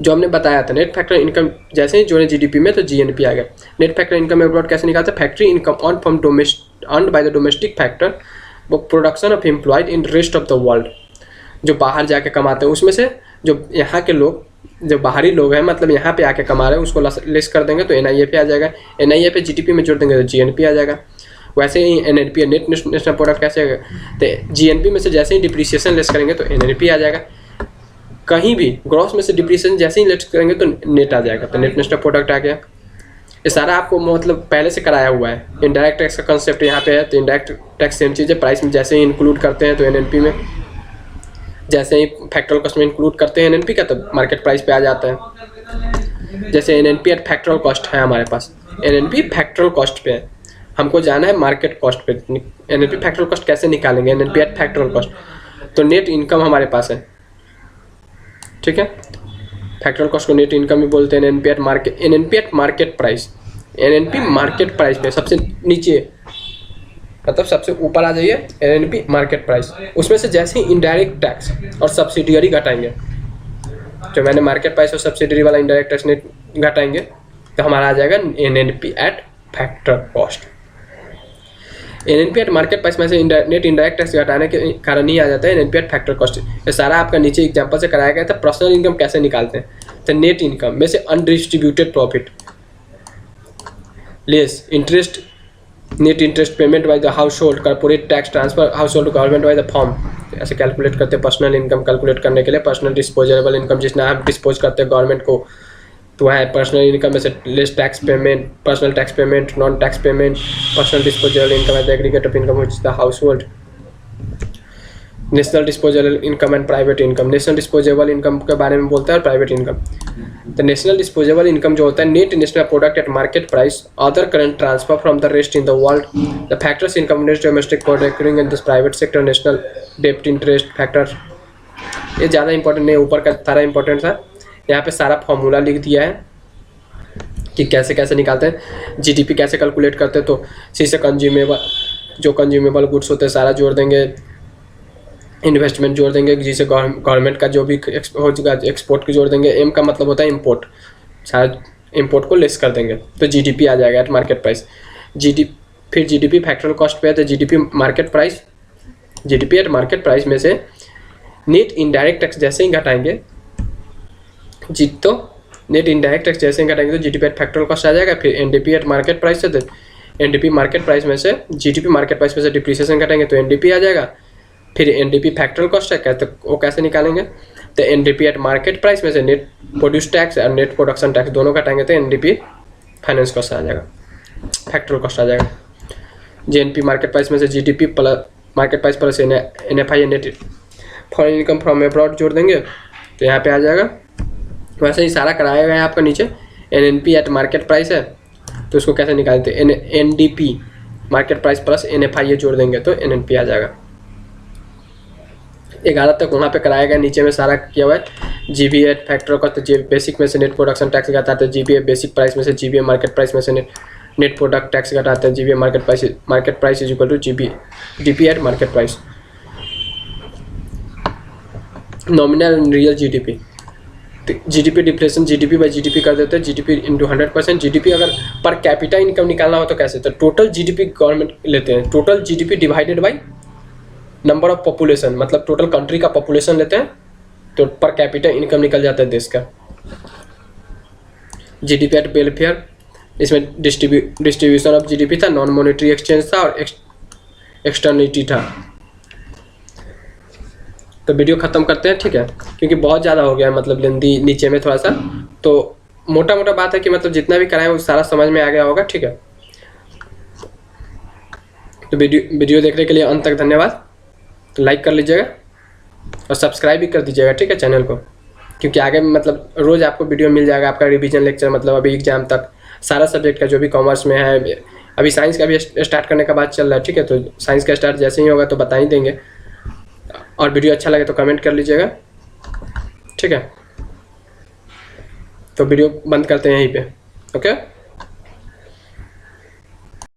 जो हमने बताया था। नेट फैक्टर इनकम जैसे ही जोड़े जीडीपी में तो जीएनपी आ गया। नेट फैक्टर इनकम एब्रॉड कैसे निकालते हैं, factory income earn from earned by the domestic factor वो production of employed in rest of the world, जो बाहर जाके कमाते हैं उसमें से जो यहाँ के लोग, जो बाहरी लोग हैं मतलब यहाँ पे आके कमा रहे हैं, उसको लेस कर देंगे तो एनआईएफए आ जाएगा। एनआईएफए जीडीपी में जोड़ देंगे तो जीएनपी आ जाएगा। वैसे ही एनएनपी नेट नेशनल प्रोडक्ट कैसे आएगा, तो जीएनपी में से जैसे ही डिप्रिसिएशन लेस करेंगे तो एनएनपी आ जाएगा। कहीं भी ग्रॉस में से डिप्रिसिएशन जैसे ही लेस करेंगे तो नेट आ जाएगा, तो नेट नेशनल प्रोडक्ट आ गया। ये सारा आपको मतलब पहले से कराया हुआ है। इनडायरेक्ट टैक्स का कंसेप्ट यहाँ पे है, तो इनडायरेक्ट टैक्स सेम चीज़ है, प्राइस में जैसे ही इंक्लूड करते हैं तो एनएनपी में, जैसे ही फैक्टरल कॉस्ट में इंक्लूड करते हैं एनएनपी का तो मार्केट प्राइस पे आ जाता है। जैसे एनएनपी एट फैक्टरल कॉस्ट है हमारे पास, एनएनपी फैक्टरल कॉस्ट पे है, हमको जाना है मार्केट कॉस्ट पे। एनएनपी फैक्टरल कॉस्ट कैसे निकालेंगे, एनएनपी एट फैक्टरल कॉस्ट, तो नेट इनकम हमारे पास है, ठीक है। फैक्टरल कॉस्ट को नेट इनकम भी बोलते हैं। NNP eight market price, NNP market price पे सबसे नीचे मतलब सबसे ऊपर आ जाइए, एनएनपी मार्केट प्राइस। उसमें से जैसे ही इनडायरेक्ट टैक्स और सब्सिडियरी घटाएंगे, जो मैंने मार्केट प्राइस और सब्सिडियरी वाला इनडायरेक्ट टैक्स नेट घटाएंगे तो हमारा आ जाएगा NNP eight factor cost. NNP eight market price में से नेट इनडायरेक्ट टैक्स घटाने के कारण ही आ जाता है एनएनपी एट फैक्टर कॉस्ट। ये सारा आपका नीचे एग्जांपल से कराया गया था। पर्सनल इनकम कैसे निकालते हैं, तो नेट इनकम में से undistributed profit less interest, net interest payment by the house hold, corporate tax transfer house hold government by the form, ऐसे कैलकुलेट करते हैं। पर्सनल इनकम कैलकुलेट करने के लिए पर्सनल डिस्पोजेबल इनकम जितना हम डिस्पोज करते हैं गवर्नमेंट को, तो वह है पर्सनल इनकम में से less tax payment, personal tax payment, non tax payment, personal disposable income as the aggregate of income which the household. National disposable income and private income, national disposable income के बारे में बोलता है और प्राइवेट इनकम। तो नेशनल डिस्पोजेबल इनकम जो होता है net national product at market price, other current transfer from the rest in the world, the factors income net domestic product in the private sector, national डेप्ट इंटरेस्ट फैक्टर। ये ज़्यादा इंपॉर्टेंट नहीं, ऊपर का सारा इंपॉर्टेंट था। यहाँ पे सारा फॉर्मूला लिख दिया है कि कैसे कैसे निकालते हैं। जीडीपी कैसे कैलकुलेट करते हैं, तो सी से कंज्यूमेबल, जो कंज्यूमेबल गुड्स होते हैं सारा जोड़ देंगे, इन्वेस्टमेंट जोड़ देंगे, जिसे गवर्नमेंट का जो भी हो चुका एक्सपोर्ट की जोड़ देंगे। एम का मतलब होता है इम्पोर्ट, शायद इम्पोर्ट को लेस कर देंगे तो जीडीपी आ जाएगा एट मार्केट प्राइस। फिर जीडीपी फैक्टरल कॉस्ट पे है तो GDP market price, GDP at market price में से नेट इनडायरेक्ट टैक्स जैसे ही घटाएंगे तो नेट इनडायरेक्ट टैक्स जैसे ही घटाएंगे तो जीडीपी एट फैक्टरल कॉस्ट आ जाएगा। फिर एनडीपी एट मार्केट प्राइस है तो एनडीपी मार्केट प्राइस में से जीडीपी मार्केट प्राइस में से डिप्रिसिएशन घटाएंगे तो एनडीपी आ जाएगा। फिर एनडीपी फैक्टरल कॉस्ट है तो वो कैसे निकालेंगे, तो एनडीपी एट मार्केट प्राइस में से नेट प्रोड्यूस टैक्स और नेट प्रोडक्शन टैक्स दोनों घटाएंगे तो एनडीपी फाइनेंस कॉस्ट आ जाएगा, फैक्टरल कॉस्ट आ जाएगा। जेएनपी मार्केट प्राइस में से GDP plus market price plus NFI net foreign income from abroad जोड़ देंगे तो यहाँ पे आ जाएगा। वैसे ही सारा कराया गया है आपका नीचे। एनएनपी एट मार्केट प्राइस है तो उसको कैसे निकालते हैं, NDP market price plus NFI जोड़ देंगे तो एनएनपी आ जाएगा। 11 तक वहाँ पे कराया गया, नीचे में सारा किया हुआ है। जीबी एट फैक्टर का तो बेसिक में से नेट प्रोडक्शन टैक्स घटाते हैं, जीबीए बेसिक प्राइस में से जीबीए मार्केट प्राइस में से नेट प्रोडक्ट टैक्स घटाते हैं। GBA market price is equal two GB eight market price. Nominal and real GDP, GDP depression GDP by GDP कर देते हैं, जीडीपी इंटू 100%। जीडीपी अगर पर कैपिटा इनकम निकालना हो तो कैसे, तो टोटल जीडीपी गवर्नमेंट लेते हैं, total GDP divided by number of population, मतलब टोटल कंट्री का पॉपुलेशन लेते हैं तो पर कैपिटा इनकम निकल जाता है देश का। जीडीपी एट वेलफेयर, इसमें डिस्ट्रीब्यूशन ऑफ जीडीपी था, नॉन मॉनेटरी एक्सचेंज था और एक्सटर्निटी था। तो वीडियो ख़त्म करते हैं, ठीक है, क्योंकि बहुत ज़्यादा हो गया है, मतलब लेंदी नीचे में थोड़ा सा। तो मोटा मोटा बात है कि मतलब जितना भी कराएं वो सारा समझ में आ गया होगा, ठीक है। तो वीडियो देखने के लिए अंत तक धन्यवाद। तो लाइक कर लीजिएगा और सब्सक्राइब भी कर दीजिएगा, ठीक है, चैनल को, क्योंकि आगे मतलब रोज़ आपको वीडियो मिल जाएगा। आपका रिवीजन लेक्चर, मतलब अभी एग्जाम तक सारा सब्जेक्ट का जो भी कॉमर्स में है, अभी साइंस का भी स्टार्ट करने का बात चल रहा है, ठीक है। तो साइंस का स्टार्ट जैसे ही होगा तो बता ही देंगे। और वीडियो अच्छा लगे तो कमेंट कर लीजिएगा, ठीक है। तो वीडियो बंद करते हैं यहीं पे, ओके।